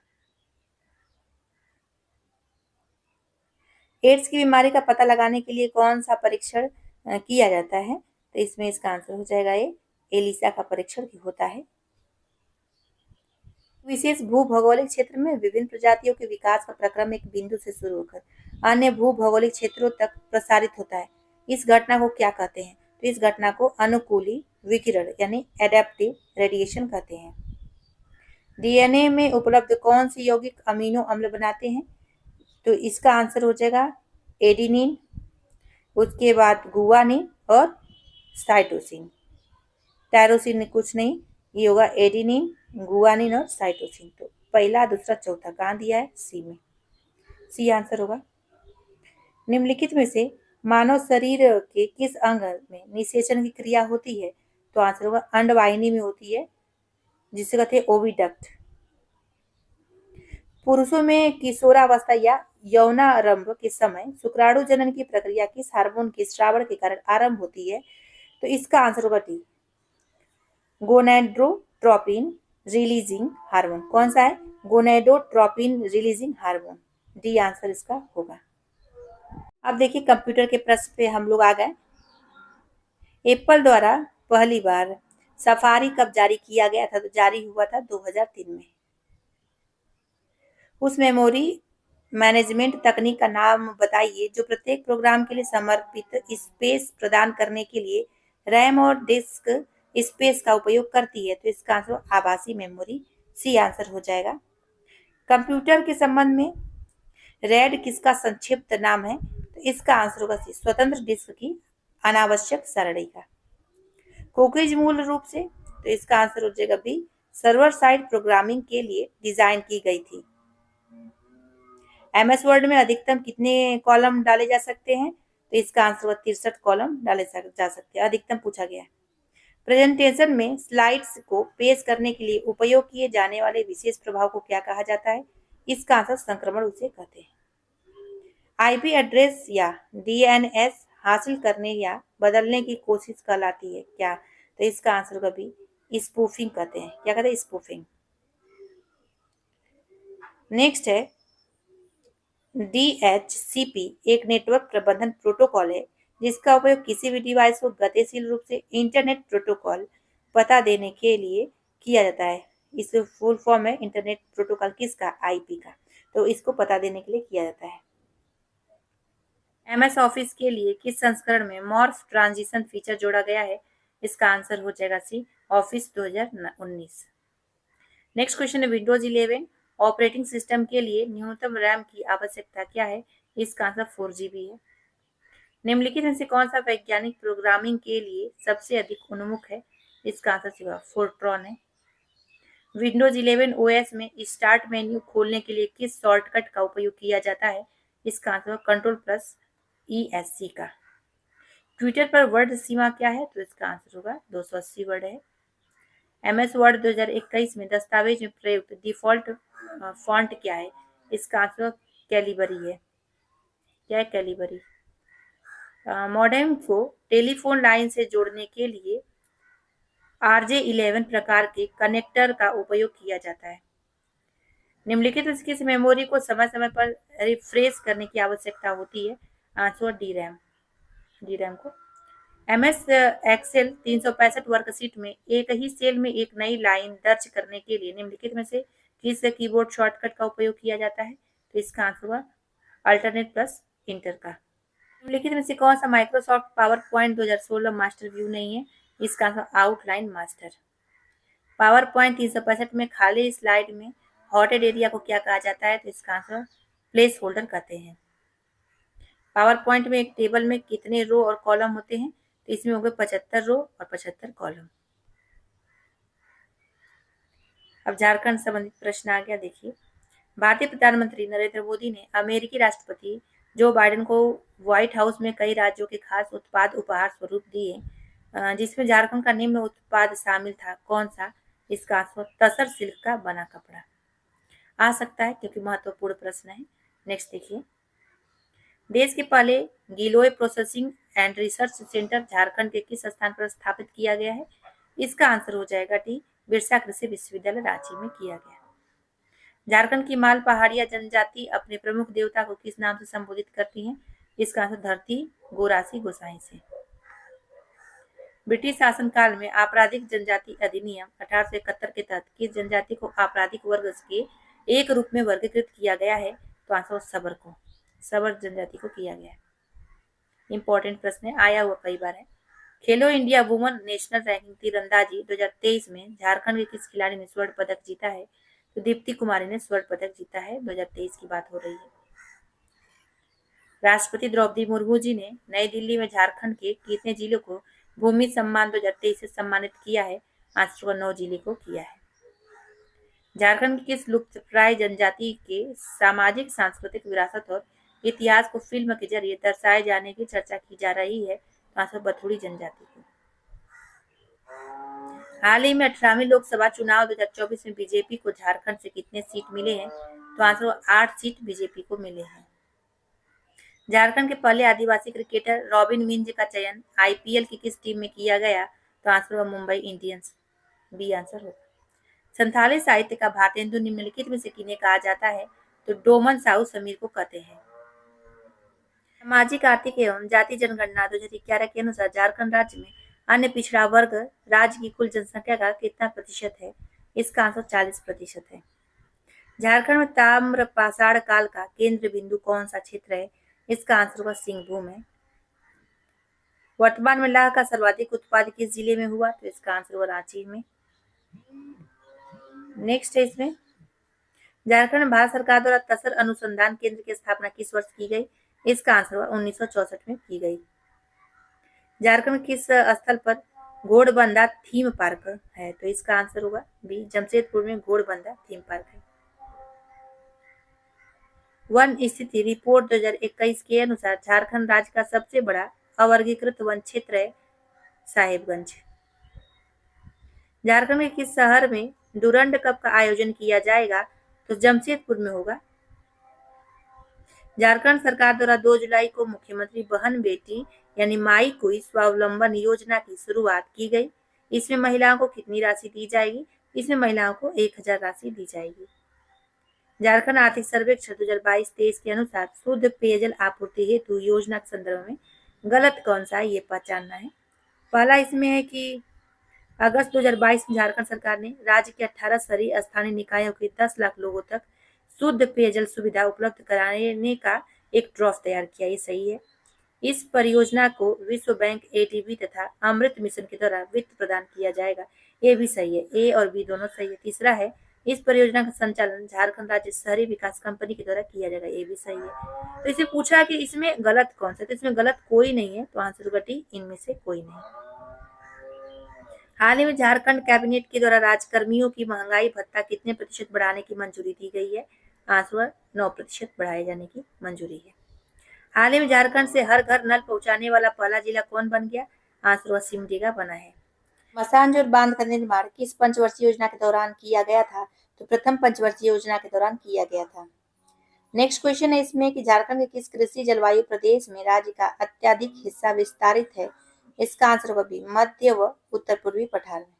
एड्स की बीमारी का पता लगाने के लिए कौन सा परीक्षण किया जाता है? तो इसमें इसका आंसर हो जाएगा ए, एलिसा का परीक्षण होता है। विशेष भूभौगोलिक क्षेत्र में विभिन्न प्रजातियों के विकास का प्रक्रम एक बिंदु से शुरू होकर अन्य भूभौगोलिक क्षेत्रों तक प्रसारित होता है। इस घटना को क्या कहते हैं? तो इस घटना को अनुकूली विकिरण यानी एडेप्टिव रेडिएशन कहते हैं। डीएनए में उपलब्ध कौन से यौगिक अमीनो अम्ल बनाते हैं? तो इसका आंसर हो जाएगा एडिनिन, उसके बाद गुआनिन और साइटोसिन। टायरोसिन कुछ नहीं, ये होगा एडिनिन, गुआनिन और साइटोसिन। तो पहला, दूसरा, चौथा कहाँ दिया है? सी में। सी आंसर होगा। निम्नलिखित में से मानव शरीर के किस अंग में निषेचन की क्रिया होती है? तो आंसर होगा अंडवाहिनी में होती है, जिसे कहते हैं ओविडक्ट। पुरुषों में किशोरावस्था या यौनारंभ के समय शुक्राणु जनन की प्रक्रिया किस हार्मोन के स्रावण के कारण आरंभ होती है? तो इसका आंसर होगा डी, गोनेडोट्रोपिन रिलीजिंग हार्मोन। कौन सा है? Gonadotropin releasing hormone. D answer इसका होगा। अब देखिए, कंप्यूटर के प्रश्न पे हम लोग आ गए। एप्पल द्वारा पहली बार सफारी कब जारी किया गया था? तो जारी हुआ था 2003 में। उस मेमोरी मैनेजमेंट तकनीक का नाम बताइए जो प्रत्येक प्रोग्राम के लिए समर्पित स्पेस प्रदान करने के लिए रैम और डिस्क स्पेस का उपयोग करती है। तो इसका आंसर आभासी मेमोरी, सी आंसर हो जाएगा। कंप्यूटर के संबंध में रैड किसका संक्षिप्त नाम है? तो इसका आंसर होगा सी, स्वतंत्र डिस्क की अनावश्यक सरणी का। कुकीज मूल रूप से, तो इसका आंसर हो जाएगा बी, सर्वर साइड प्रोग्रामिंग के लिए डिजाइन की गई थी। एमएस वर्ड में अधिकतम कितने कॉलम डाले जा सकते हैं? तो इसका आंसर होगा 63 कॉलम डाले जा सकते हैं, अधिकतम पूछा गया है। प्रेजेंटेशन में स्लाइड्स को पेश करने के लिए उपयोग किए जाने वाले विशेष प्रभाव को क्या कहा जाता है? इसका आंसर संक्रमण उसे कहते हैं। आईपी एड्रेस या डीएनएस हासिल करने या बदलने की कोशिश कहलाती है क्या? तो इसका आंसर होगा बी, स्पूफिंग कहते हैं। क्या कहते हैं? स्पूफिंग। नेक्स्ट है, DHCP एक नेटवर्क प्रबंधन प्रोटोकॉल है जिसका उपयोग किसी भी डिवाइस को गतिशील रूप से इंटरनेट प्रोटोकॉल पता देने के लिए किया जाता है। इस फुल फॉर्म है इंटरनेट प्रोटोकॉल किसका, आईपी का, तो इसको पता देने के लिए किया जाता है। एमएस ऑफिस के लिए किस संस्करण में मॉर्फ ट्रांजिशन फीचर जोड़ा गया है? इसका आंसर हो जाएगा सी, ऑफिस 2019। नेक्स्ट क्वेश्चन है विंडोज 11 ऑपरेटिंग सिस्टम के लिए न्यूनतम रैम की आवश्यकता क्या है? इसका आंसर 4 GB है। निम्नलिखित में से कौन सा वैज्ञानिक प्रोग्रामिंग के लिए सबसे अधिक उन्मुख है? इसका आंसर सीधा फोर्ट्रॉन है। विंडोज 11 ओएस में स्टार्ट मेन्यू खोलने के लिए किस शॉर्टकट का उपयोग किया जाता है? इसका आंसर Ctrl+ESC का। ट्विटर पर वर्ड सीमा क्या है? तो इसका आंसर होगा 280 वर्ड है। एमएस वर्ड 2021 में दस्तावेज में प्रयुक्त डिफॉल्ट फॉन्ट क्या है? इसका आंसर कैलिबरी है। क्या है कैलिबरी? मॉडेम को टेलीफोन लाइन से जोड़ने के लिए RJ11 प्रकार के कनेक्टर का उपयोग किया जाता है। निम्नलिखित में किस मेमोरी को समय समय पर रिफ्रेश करने की आवश्यकता होती है? आंसर डी रैम को। एमएस एक्सेल 365 वर्कशीट में एक ही सेल में एक नई लाइन दर्ज करने के लिए निम्नलिखित में से किस कीबोर्ड शॉर्टकट का उपयोग किया जाता है? तो इसका आंसर हुआ अल्टरनेट प्लस इंटर का। निम्नलिखित में से कौन सा Microsoft power point 2016 master view नहीं है? इसका answer outline master. Power point 365 में खाली स्लाइड में हॉटेड एरिया को क्या कहा जाता है? तो इसका आंसर प्लेस होल्डर कहते हैं। पावर पॉइंट में एक टेबल में कितने रो और कॉलम होते हैं? तो इसमें होंगे 75 रो और 75 कॉलम। अब झारखंड संबंधित प्रश्न आ गया, देखिए। भारतीय प्रधानमंत्री नरेंद्र मोदी ने अमेरिकी राष्ट्रपति जो बाइडेन को व्हाइट हाउस में कई राज्यों के खास उत्पाद उपहार स्वरूप दिए, जिसमें झारखंड का निम्न उत्पाद शामिल था, कौन सा? इसका आंसर तसर सिल्क का बना कपड़ा। आ सकता है क्योंकि महत्वपूर्ण प्रश्न है। नेक्स्ट देखिए, देश के पहले Giloy processing and research centre Jharkhand के किस स्थान पर स्थापित किया गया है? इसका आंसर हो जाएगा डी, बिरसा कृषि विश्वविद्यालय रांची में किया गया। झारखंड की माल पहाड़िया जनजाति अपने प्रमुख देवता को किस नाम से संबोधित करती है? इसका आंसर धरती गोरासी गोसाई से। ब्रिटिश शासनकाल में आपराधिक जनजाति अधिनियम 1871 के तहत किस जनजाति को आपराधिक वर्ग के एक रूप में वर्गीकृत किया गया है? तो आंसर सबर को, सबर जनजाति को किया गया है। इंपॉर्टेंट प्रश्न है, आया हुआ कई बार है। खेलो इंडिया वुमेन नेशनल रैंकिंग तीरंदाजी 2023 में झारखंड के किस खिलाड़ी ने स्वर्ण पदक जीता है? तो दीप्ति कुमारी ने स्वर्ण पदक जीता है। 2023 की बात हो रही है। राष्ट्रपति द्रौपदी मुर्मू जी ने नई दिल्ली में झारखंड के कितने जिलों को भूमि सम्मान 2023 से सम्मानित किया है? आंसर 9 जिले को किया है। झारखंड की किस लुप्तप्राय जनजाति के सामाजिक सांस्कृतिक विरासत और इतिहास को फिल्म के जरिए दर्शाए जाने की चर्चा की जा रही है? तो आंसर बथुड़ी जनजाति को। हाल ही में 18वीं लोकसभा चुनाव 2024 में बीजेपी को झारखंड से कितने सीट मिले हैं? तो आंसर 8 सीट बीजेपी को मिले हैं। झारखंड के पहले आदिवासी क्रिकेटर रॉबिन मिंज का चयन आईपीएल की किस टीम में किया गया? तो आंसर होगा मुंबई इंडियंस, बी आंसर होगा। संथाली साहित्य का भारतेंदु निम्नलिखित में से किन्हें कहा जाता है? तो डोमन साहू समीर को कहते हैं। सामाजिक आर्थिक एवं जाति जनगणना 2011 के अनुसार झारखंड राज्य में अन्य पिछड़ा वर्ग राज्य की कुल जनसंख्या का कितना प्रतिशत है? इसका आंसर 40% है। झारखंड में ताम्र पाषाण काल का केंद्र बिंदु कौन सा क्षेत्र है? इसका आंसर होगा सिंहभूम है। वर्तमान में लाह का सर्वाधिक उत्पादन किस जिले में हुआ? तो इसका आंसर होगा रांची में। नेक्स्ट है इसमें, झारखंड में भारत सरकार द्वारा तसर अनुसंधान केंद्र की स्थापना किस वर्ष की गई? इसका आंसर होगा 1964 में की गई। झारखंड में किस स्थल पर घोड़बंदा थीम पार्क है? तो इसका आंसर होगा बी, जमशेदपुर में घोड़बंदा थीम पार्क है। वन स्थिति रिपोर्ट 2021 के अनुसार झारखंड राज्य का सबसे बड़ा अवर्गीकृत वन क्षेत्र है साहेबगंज। झारखंड के किस शहर में डुरंड कप का आयोजन किया जाएगा? तो जमशेदपुर में होगा। झारखंड सरकार द्वारा 2 जुलाई को मुख्यमंत्री बहन बेटी यानी माई कोई स्वावलंबन योजना की शुरुआत की गई। इसमें महिलाओं को कितनी राशि दी जाएगी? इसमें महिलाओं को 1000 राशि दी जाएगी। झारखंड आर्थिक सर्वेक्षण 2022-23 के अनुसार शुद्ध पेयजल आपूर्ति हेतु योजना के संदर्भ में गलत कौन सा है ये पहचानना है। पहला इसमें है कि अगस्त 2022 में झारखंड सरकार ने राज्य के 18 शहरी स्थानीय निकायों के 10 लाख लोगों तक शुद्ध पेयजल सुविधा उपलब्ध कराने का एक ड्राफ्ट तैयार किया। ये सही है। इस परियोजना को विश्व बैंक, एडीबी तथा अमृत मिशन के द्वारा वित्त प्रदान किया जाएगा। ये भी सही है। ए और बी दोनों सही है। तीसरा है, इस परियोजना का संचालन झारखंड राज्य शहरी विकास कंपनी के द्वारा किया जाएगा। ये भी सही है। तो इसे पूछा कि इसमें गलत कौन सा, तो इसमें गलत कोई नहीं है, तो आंसर होगा डी, इनमें से कोई नहीं। हाल ही में झारखंड कैबिनेट के द्वारा राज्यकर्मियों की महंगाई भत्ता कितने प्रतिशत बढ़ाने की मंजूरी दी गई है? आंसर 9% बढ़ाए जाने की मंजूरी है। हाल ही में झारखंड से हर घर नल पहुंचाने वाला पहला जिला कौन बन गया? आंसर सिमडेगा बना है। मसानजोर बांध का निर्माण किस पंचवर्षीय योजना के दौरान किया गया था? तो प्रथम पंचवर्षीय योजना के दौरान किया गया था। नेक्स्ट क्वेश्चन है इसमें कि झारखंड के किस कृषि जलवायु प्रदेश में राज्य का अत्यधिक हिस्सा विस्तारित है? इसका आंसर होगा बी, मध्य व उत्तर पूर्वी पठार में।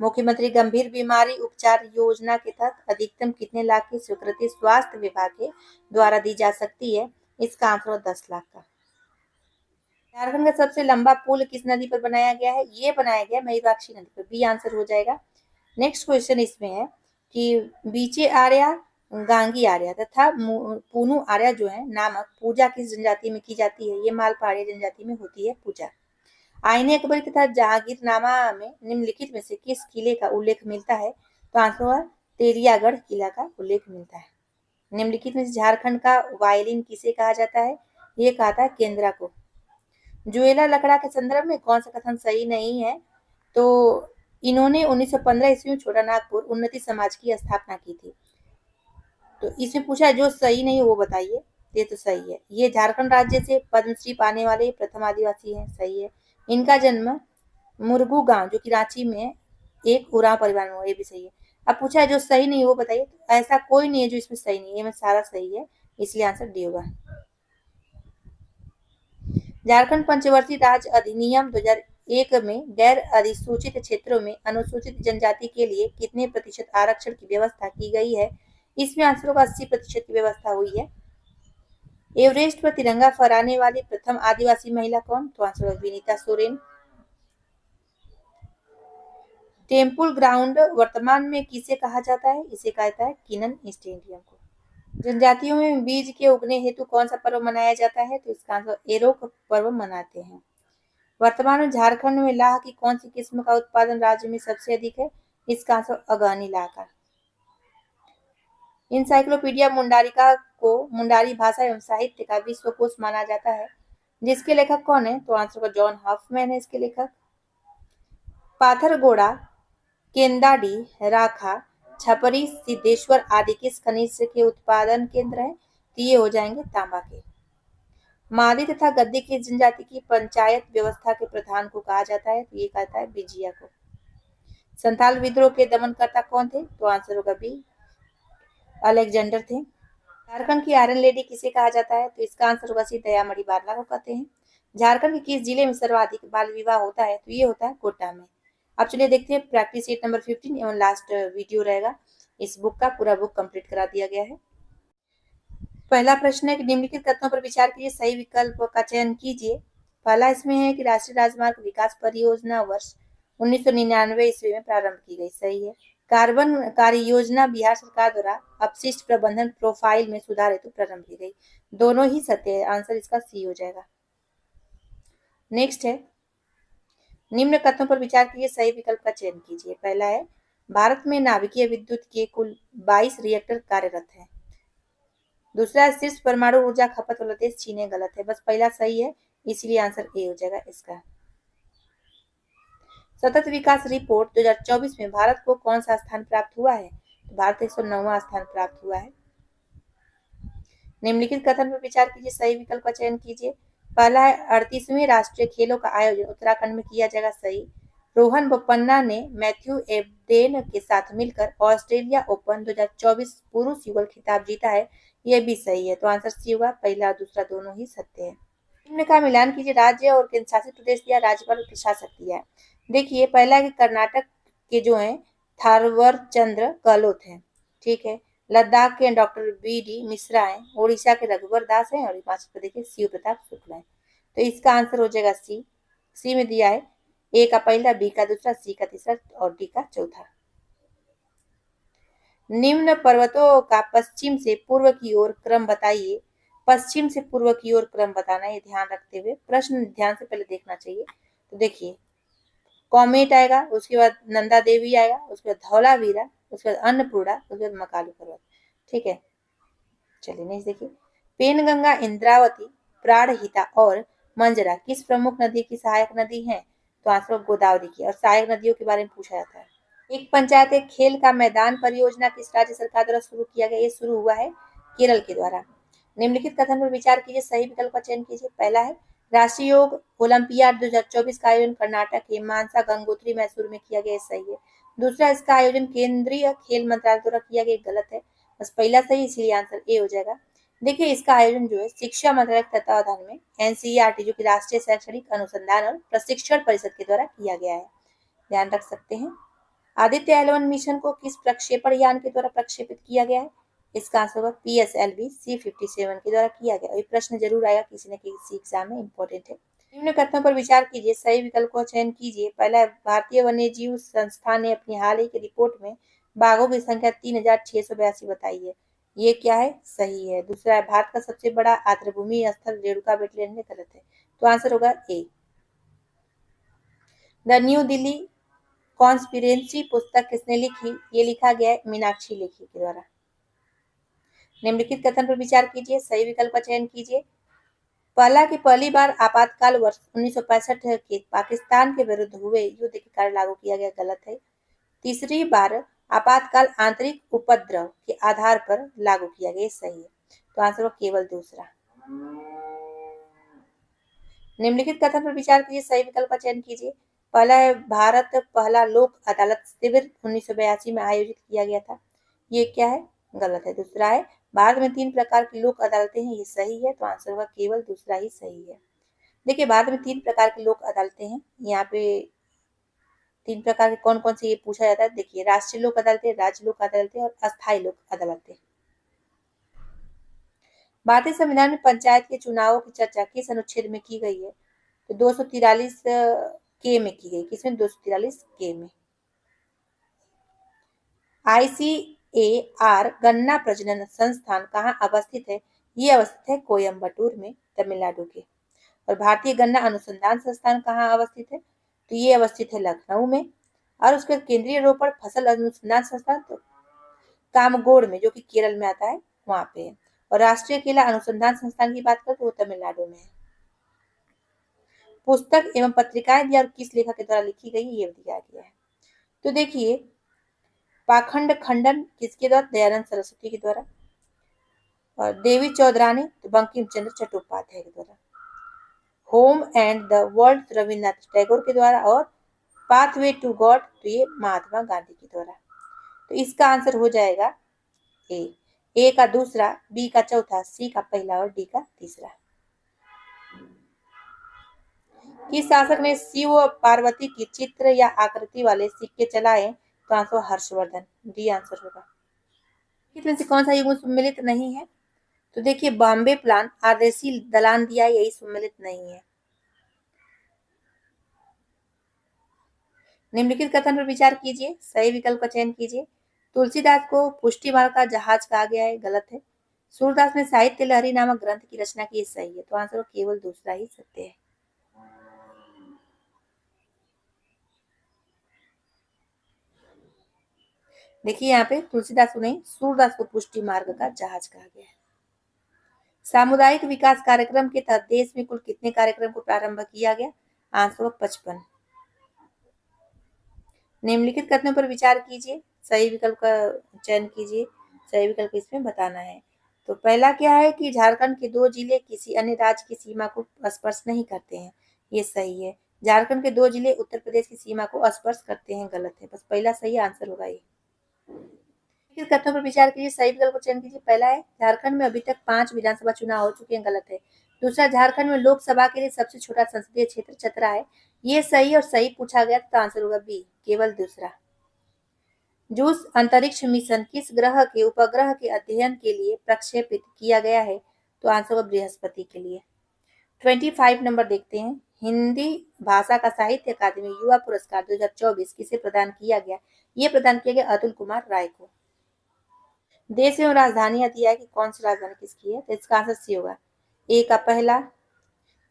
मुख्यमंत्री गंभीर बीमारी उपचार योजना के तहत अधिकतम कितने लाख की स्वीकृति स्वास्थ्य विभाग के द्वारा दी जा सकती है? इसका आंसर होगा 10 लाख का। झारखंड का सबसे लंबा पुल किस नदी पर बनाया गया है? ये बनाया गया मयूराक्षी नदी पर। बी आंसर हो जाएगा। नेक्स्ट क्वेश्चन इसमें है कि बीचे आर्या, गांगी आर्या तथा पूनू आर्या जो है नामक पूजा किस जनजाति में की जाती है? ये मालपा जनजाति में होती है पूजा। आईने अकबरी तथा जहांगीरनामा में निम्नलिखित में से किस किले का उल्लेख मिलता है? तो आंसर होगा तेलियागढ़ किला का उल्लेख मिलता है। निम्नलिखित में से झारखंड का वायलिन किसे कहा जाता है? ये कहा था केंद्रा को। जुएला लकड़ा के संदर्भ में कौन सा कथन सही नहीं है? तो इन्होंने 1915 ईस्वी में छोटा नागपुर उन्नति समाज की स्थापना की थी। तो इसमें पूछा जो सही नहीं है वो बताइए। ये तो सही है। ये झारखंड राज्य से पद्मश्री पाने वाले प्रथम आदिवासी हैं। सही है। इनका जन्म मुरगू गांव जो कि रांची में एक उरांव परिवार में हुआ। ये भी सही है। अब पूछा है जो सही नहीं है वो बताइए। तो ऐसा कोई नहीं है जो इसमें सही नहीं है। ये में सारा सही है, इसलिए आंसर डी होगा। झारखंड पंचवर्षीय राज्य अधिनियम 2001 में गैर अधिसूचित क्षेत्रों में अनुसूचित जनजाति के लिए कितने प्रतिशत आरक्षण की व्यवस्था की गई है? इसमें आंसर होगा 80% की व्यवस्था हुई है। एवरेस्ट पर तिरंगा फहराने वाली प्रथम आदिवासी महिला कौन? तो आंसर होगा विनीता सोरेन। टेम्पल ग्राउंड वर्तमान में किसे कहा जाता है? इसे कहता है किनन स्टेडियम को। जनजातियों में बीज के उगने हेतु कौन सा पर्व मनाया जाता है? तो इसका आंसर एरोक पर्व मनाते हैं। वर्तमान में झारखंड में लाह की कौन सी किस्म का उत्पादन राज्य में सबसे अधिक है? इसका आंसर अगानी लाह का। इंसाइक्लोपीडिया मुंडारिका को मुंडारी भाषा एवं साहित्य का विश्वकोश माना जाता है, जिसके लेखक कौन है? तो आंसर जॉन हॉफमैन है इसके लेखक। पाथरगोड़ा, केंदाडी, राखा, छपरी, सिद्धेश्वर आदि किस खनिज के उत्पादन केंद्र है? तो ये हो जाएंगे तांबा के। मादी तथा गद्दी की जनजाति की पंचायत व्यवस्था के प्रधान को कहा जाता है? तो ये कहता है बिजिया को। संथाल विद्रोह के दमनकर्ता कौन थे? तो आंसर होगा बी, अलेक्जेंडर थे। झारखंड की आयरन लेडी किसे कहा जाता है? तो इसका आंसर होगा सी, दयामणि बारला को कहते हैं। झारखंड के किस जिले में सर्वाधिक बाल विवाह होता है? तो ये होता है कोटा में। अब चलिए देखते हैं प्रैक्टिस सेट नंबर 15 एवं लास्ट वीडियो रहेगा। इस बुक का पूरा बुक कंप्लीट करा दिया गया है। पहला प्रश्न है कि निम्नलिखित कथनों पर विचार कीजिए, सही विकल्प का चयन कीजिए। पहला इसमें है कि राष्ट्रीय राजमार्ग विकास परियोजना वर्ष 1999 ईस्वी में प्रारंभ की गई। सही है। कार्बन कार्य योजना बिहार सरकार द्वारा अपशिष्ट प्रबंधन प्रोफाइल में सुधार हेतु प्रारंभ की गई। दोनों ही सत्य है। आंसर इसका सी हो जाएगा। नेक्स्ट है, निम्न कथनों पर विचार कीजिए, सही विकल्प का चयन कीजिए। पहला है, भारत में नाभिकीय विद्युत के कुल 22 रिएक्टर कार्यरत हैं। दूसरा, शीर्ष परमाणु ऊर्जा खपत वाला देश चीन है। गलत है, बस पहला सही है, इसलिए आंसर ए हो जाएगा इसका। सतत विकास रिपोर्ट 2024 में भारत को कौन सा स्थान प्राप्त हुआ है? तो भारत 109वां स्थान प्राप्त हुआ है। निम्नलिखित कथन पर विचार कीजिए, सही विकल्प का चयन कीजिए। पहला है, 38वें राष्ट्रीय खेलों का आयोजन उत्तराखंड में किया जाएगा। सही। रोहन बोपन्ना ने मैथ्यू एबडेन के साथ मिलकर ऑस्ट्रेलिया ओपन 2024 पुरुष युगल खिताब जीता है। यह भी सही है, तो आंसर सी होगा। पहला और दूसरा दोनों ही सत्य है। निम्न का मिलान कीजिए, राज्य और केंद्र शासित प्रदेश दिया, राज्यपाल और प्रशासक दिया है। देखिए, पहला है कर्नाटक के जो है थारवर चंद्र गहलोत है। ठीक है। लद्दाख के डॉक्टर बी डी मिश्रा हैं। उड़ीसा के रघुवर दास हैं और हिमाचल प्रदेश के शिव प्रताप शुक्ला हैं। तो इसका आंसर हो जाएगा सी। सी में दिया है ए का पहला, बी का दूसरा, सी का तीसरा और डी का चौथा। निम्न पर्वतों का पश्चिम से पूर्व की ओर क्रम बताइए। पश्चिम से पूर्व की ओर क्रम बताना है, ध्यान रखते हुए प्रश्न ध्यान से पहले देखना चाहिए। तो देखिए कॉमेट आएगा, उसके बाद नंदा देवी आएगा, उसके बाद धौलावीरा, उसके बाद अन्नपूर्णा, उसके बाद मकालू पर्वत। ठीक है, चलिए नेक्स्ट देखिए। पेनगंगा, इंद्रावती, प्राणहिता और मंजरा किस प्रमुख नदी की सहायक नदी है? तो आंसर गोदावरी की। और सहायक नदियों के बारे में पूछा जाता है। एक पंचायत एक खेल का मैदान परियोजना किस राज्य सरकार द्वारा शुरू किया गया? ये शुरू हुआ है केरल के द्वारा। निम्नलिखित कथन पर विचार कीजिए, सही विकल्प का चयन कीजिए। पहला है राष्ट्रीय योग ओलंपियाड 2024 का आयोजन कर्नाटक के मानसा गंगोत्री मैसूर में किया गया, सही है। दूसरा, इसका आयोजन केंद्रीय खेल मंत्रालय द्वारा किया गया, गलत है। बस पहला सही, इसलिए आंसर ए हो जाएगा। देखिए इसका आयोजन जो है शिक्षा मंत्रालय के तत्वावधान में एनसीईआरटी जो कि राष्ट्रीय शैक्षणिक अनुसंधान और प्रशिक्षण परिषद के द्वारा किया गया है, ध्यान रख सकते हैं। आदित्य एल 1 मिशन को किस प्रक्षेपण यान के द्वारा प्रक्षेपित किया गया है? इसका आंसर होगा PSLV C-57 के द्वारा किया गया। ये प्रश्न जरूर आएगा किसी न किसी एग्जाम में, इंपॉर्टेंट है। निम्न कथनों पर विचार कीजिए, सही विकल्प का चयन कीजिए। पहला है भारतीय वन्य जीव संस्थान ने अपनी हाल ही की रिपोर्ट में बाघों की संख्या 3682 बताई है, ये क्या है? सही है। दूसरा है भारत का सबसे बड़ा आर्द्रभूमि स्थल रेणुका वेटलैंड में, गलत है। तो आंसर होगा ए। द न्यू दिल्ली कॉन्स्पिरेसी पुस्तक किसने लिखी? ये लिखा गया है मीनाक्षी लेखी के द्वारा। निम्नलिखित कथन पर विचार कीजिए, सही विकल्प का चयन कीजिए। पहला कि पहली बार आपातकाल वर्ष 1965 के पाकिस्तान के विरुद्ध हुए युद्ध के कारण लागू किया गया, गलत है। तीसरी बार आपातकाल आंतरिक उपद्रव के आधार पर लागू किया गया, सही है। तो आंसर हो केवल दूसरा। निम्नलिखित कथन पर विचार कीजिए, सही विकल्प का चयन कीजिए। पहला है भारत पहला लोक अदालत शिविर 1982 में आयोजित किया गया था, ये क्या है? गलत है। दूसरा है भारत में 3 प्रकार की लोक अदालतें हैं, ये सही है। तो आंसर होगा केवल दूसरा ही सही है। देखिए भारत में 3 प्रकार की लोक अदालतें हैं, यहाँ पे 3 प्रकार के कौन कौन से ये पूछा जाता है। देखिए राष्ट्रीय लोक अदालतें, राज्य लोक अदालतें और अस्थायी लोक अदालतें। भारतीय संविधान में पंचायत के चुनावों की चर्चा किस अनुच्छेद में की गई है? तो 243 के में की गई। किसमें? 243 के में। ICAR गन्ना प्रजनन संस्थान कहाँ अवस्थित है? ये अवस्थित है कोयम्बटूर में, तमिलनाडु के। और भारतीय गन्ना अनुसंधान संस्थान कहाँ अवस्थित है? तो ये अवस्थित है लखनऊ में। और उसके केंद्रीय रोपण फसल अनुसंधान संस्थान तो कामगोड़ में, जो कि केरल में आता है, वहां पे है। और राष्ट्रीय केला अनुसंधान संस्थान की बात करें तो वो तमिलनाडु में है। पुस्तक एवं पत्रिकाएं दिया और किस लेखक के द्वारा लिखी गई, ये दिया गया है। तो देखिए पाखंड खंडन किसके द्वारा? दयानंद सरस्वती के द्वारा। और देवी चौधरानी तो बंकिम चंद्र चट्टोपाध्याय के द्वारा। Home and the world Rabindranath Tagore के द्वारा। और पाथवे टू गॉड तो ये महात्मा गांधी के द्वारा। तो इसका आंसर हो जाएगा ए का दूसरा, बी का चौथा, सी का पहला और डी का तीसरा। किस शासक ने शिव व पार्वती की चित्र या आकृति वाले सिक्के चलाए? तो आंसर हर्षवर्धन, डी आंसर होगा। इनमें से कौन सा युग्म सम्मिलित नहीं है? तो देखिए बॉम्बे प्लान, आरदेसी दलान दिया, यही सम्मिलित नहीं है। निम्नलिखित कथन पर विचार कीजिए, सही विकल्प का चयन कीजिए। तुलसीदास को पुष्टि मार्ग का जहाज कहा गया है, गलत है। सूरदास ने साहित्य लहरी नामक ग्रंथ की रचना की, सही है। तो आंसर केवल दूसरा ही सत्य है। देखिए यहाँ पे तुलसीदास को नहीं, सूरदास को पुष्टि मार्ग का जहाज कहा गया है। सामुदायिक विकास कार्यक्रम के तहत देश में कुल कितने कार्यक्रम को प्रारंभ किया गया? आंसर 55। निम्नलिखित कथनों पर विचार कीजिए, सही विकल्प का चयन कीजिए। सही विकल्प इसमें बताना है। तो पहला क्या है कि झारखंड के 2 जिले किसी अन्य राज्य की सीमा को स्पर्श नहीं करते हैं, ये सही है। झारखंड के 2 जिले उत्तर प्रदेश की सीमा को स्पर्श करते हैं, गलत है। बस पहला सही आंसर होगा ये। किस कथनों पर विचार कीजिए, सही विकल्प को चयन कीजिए। पहला है झारखंड में अभी तक 5 विधानसभा चुनाव हो चुके हैं, गलत है। दूसरा, झारखंड में लोकसभा के लिए सबसे छोटा संसदीय क्षेत्र चतरा है, ये सही और सही पूछा गया तो आंसर होगा बी, केवल दूसरा। जूस अंतरिक्ष मिशन किस ग्रह के उपग्रह के अध्ययन के लिए प्रक्षेपित किया गया है? तो आंसर होगा बृहस्पति के लिए। 25 नंबर देखते हैं। हिंदी भाषा का साहित्य अकादमी युवा पुरस्कार 2024 किसे प्रदान किया गया? ये प्रदान किया गया अतुल कुमार राय को। देश एवं राजधानियां दिया है कि कौन सी राजधानी किसकी है, तो इसका आंसर सी होगा। ए का पहला,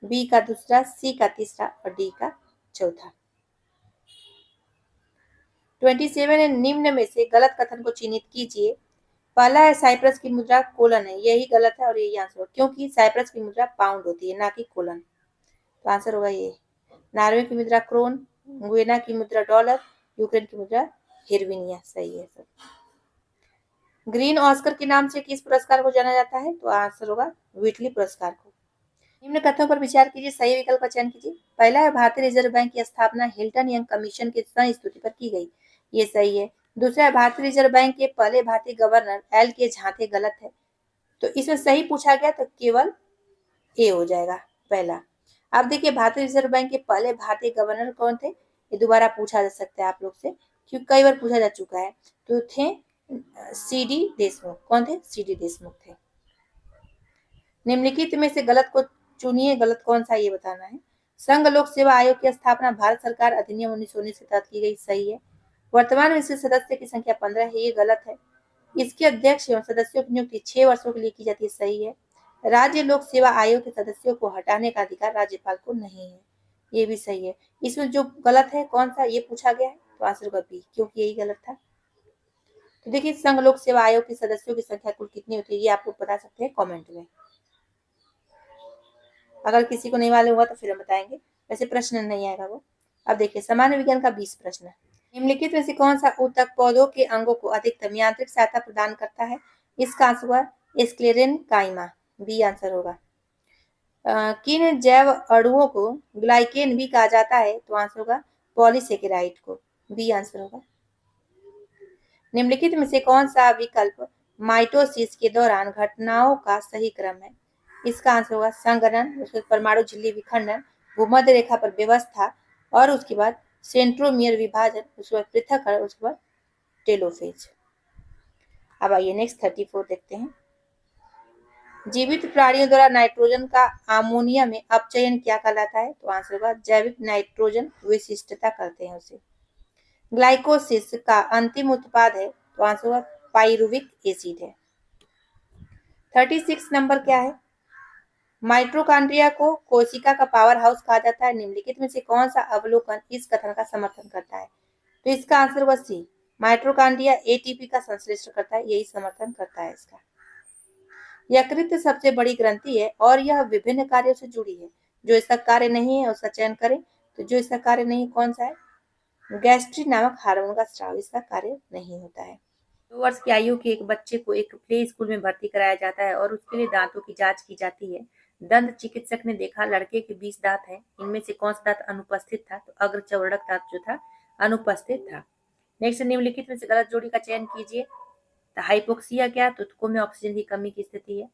बी का दूसरा, सी का तीसरा और डी का चौथा। 27 है, निम्न में से गलत कथन को चिन्हित कीजिए। पहला है साइप्रस की मुद्रा कोलन है, यही गलत है और यही आंसर होगा, क्योंकि साइप्रस की मुद्रा पाउंड होती है ना कि कोलन। तो आंसर होगा ये। नॉर्वे की मुद्रा क्रोन, गुयेना की मुद्रा डॉलर, यूक्रेन की मुद्रा हिरविनिया। सही है सब। ग्रीन ऑस्कर के नाम से किस पुरस्कार को जाना जाता है? तो आंसर होगा व्हिटली पुरस्कार को। निम्न कथनों पर विचार कीजिए, सही विकल्प का चयन कीजिए। पहला है भारतीय रिजर्व बैंक की स्थापना हिल्टन यंग कमीशन के संस्तुति पर की गई, ये सही है। दूसरा है भारतीय रिजर्व बैंक के पहले भारतीय गवर्नर एल के झांथे, गलत है। तो इसमें सही पूछा गया तो केवल ए हो जाएगा पहला। अब देखिए भारतीय रिजर्व बैंक के पहले भारतीय गवर्नर कौन थे, ये दोबारा पूछा जा सकता है आप लोग से, क्योंकि कई बार पूछा जा चुका है। तो थे सीडी देशमुख। कौन थे? सीडी देशमुख थे। निम्नलिखित में से गलत को चुनिए, गलत कौन सा ये बताना है। संघ लोक सेवा आयोग की स्थापना भारत सरकार अधिनियम 1919 के तहत की गई, सही है। वर्तमान में इसके सदस्य की संख्या 15 है, ये गलत है। इसके अध्यक्ष एवं सदस्यों की नियुक्ति 6 वर्षों के लिए की जाती है, सही है। राज्य लोक सेवा आयोग के सदस्यों को हटाने का अधिकार राज्यपाल को नहीं है, ये भी सही है। इसमें जो गलत है कौन सा ये पूछा गया है, तो आंसर होगा बी, क्योंकि यही गलत था। तो देखिए संघ लोक सेवा आयोग के सदस्यों की संख्या कुल कितनी होती है, ये आप लोग बता सकते हैं कॉमेंट में। अगर किसी को नहीं मालूम होगा तो फिर हम बताएंगे, वैसे प्रश्न नहीं आएगा वो। अब देखिए सामान्य विज्ञान का 20 प्रश्न। निम्नलिखित में से कौन सा ऊतक पौधों के अंगों को अधिकतम यांत्रिक सहायता प्रदान करता है? इसका आंसर होगा स्क्लेरेनकाइमा, बी आंसर होगा। किन जैव अणुओं को ग्लाइकेन भी कहा जाता है? तो आंसर होगा पॉलीसेकेराइड को, बी आंसर होगा। निम्नलिखित में से कौन सा विकल्प माइटोसिस के दौरान घटनाओं का सही क्रम है? इसका आंसर होगा संघनन, उसके बाद परमाणु झिल्ली विखंडन, भूमध्य रेखा पर व्यवस्था और उसके बाद सेंट्रोमियर विभाजन, उसके बाद पृथक्करण, उसके बाद टेलोफेज। अब आइए नेक्स्ट 34 देखते हैं। जीवित प्राणियों द्वारा नाइट्रोजन का अमोनिया में अपचयन क्या कहलाता है? तो आंसर होगा जैविक नाइट्रोजन विशिष्टता कहते हैं उसे। ग्लाइकोसिस का अंतिम उत्पाद है, तो आंसर होगा पाइरुविक एसिड है। 36 नंबर क्या है? माइटोकॉन्ड्रिया को कोशिका का पावर हाउस कहा जाता है। निम्नलिखित में से कौन सा अवलोकन इस कथन का समर्थन करता है? तो इसका आंसर होगा सी, माइटोकॉन्ड्रिया एटीपी का संश्लेषण करता है, यही समर्थन करता है इसका। यकृत सबसे बड़ी ग्रंथि है और यह विभिन्न कार्यों से जुड़ी है। जो इसका कार्य नहीं है उसका चयन करें। तो जो इसका कार्य नहीं कौन सा है? गैस्ट्रिन नामक हार्मोन का स्राव इसका कार्य नहीं होता है। 2 वर्ष की आयु के एक बच्चे को एक प्ले स्कूल में भर्ती कराया जाता है और उसके लिए दांतों की जांच की जाती है। दंत चिकित्सक ने देखा लड़के के 20 दांत हैं, इनमें से कौन सा दांत अनुपस्थित था? तो अग्र चौड़क दांत जो था अनुपस्थित था। नेक्स्ट, निम्नलिखित में से गलत जोड़ी का चयन कीजिए। तो हाइपोक्सिया क्या? तो तुतकों में ऑक्सीजन की कमी की स्थिति है।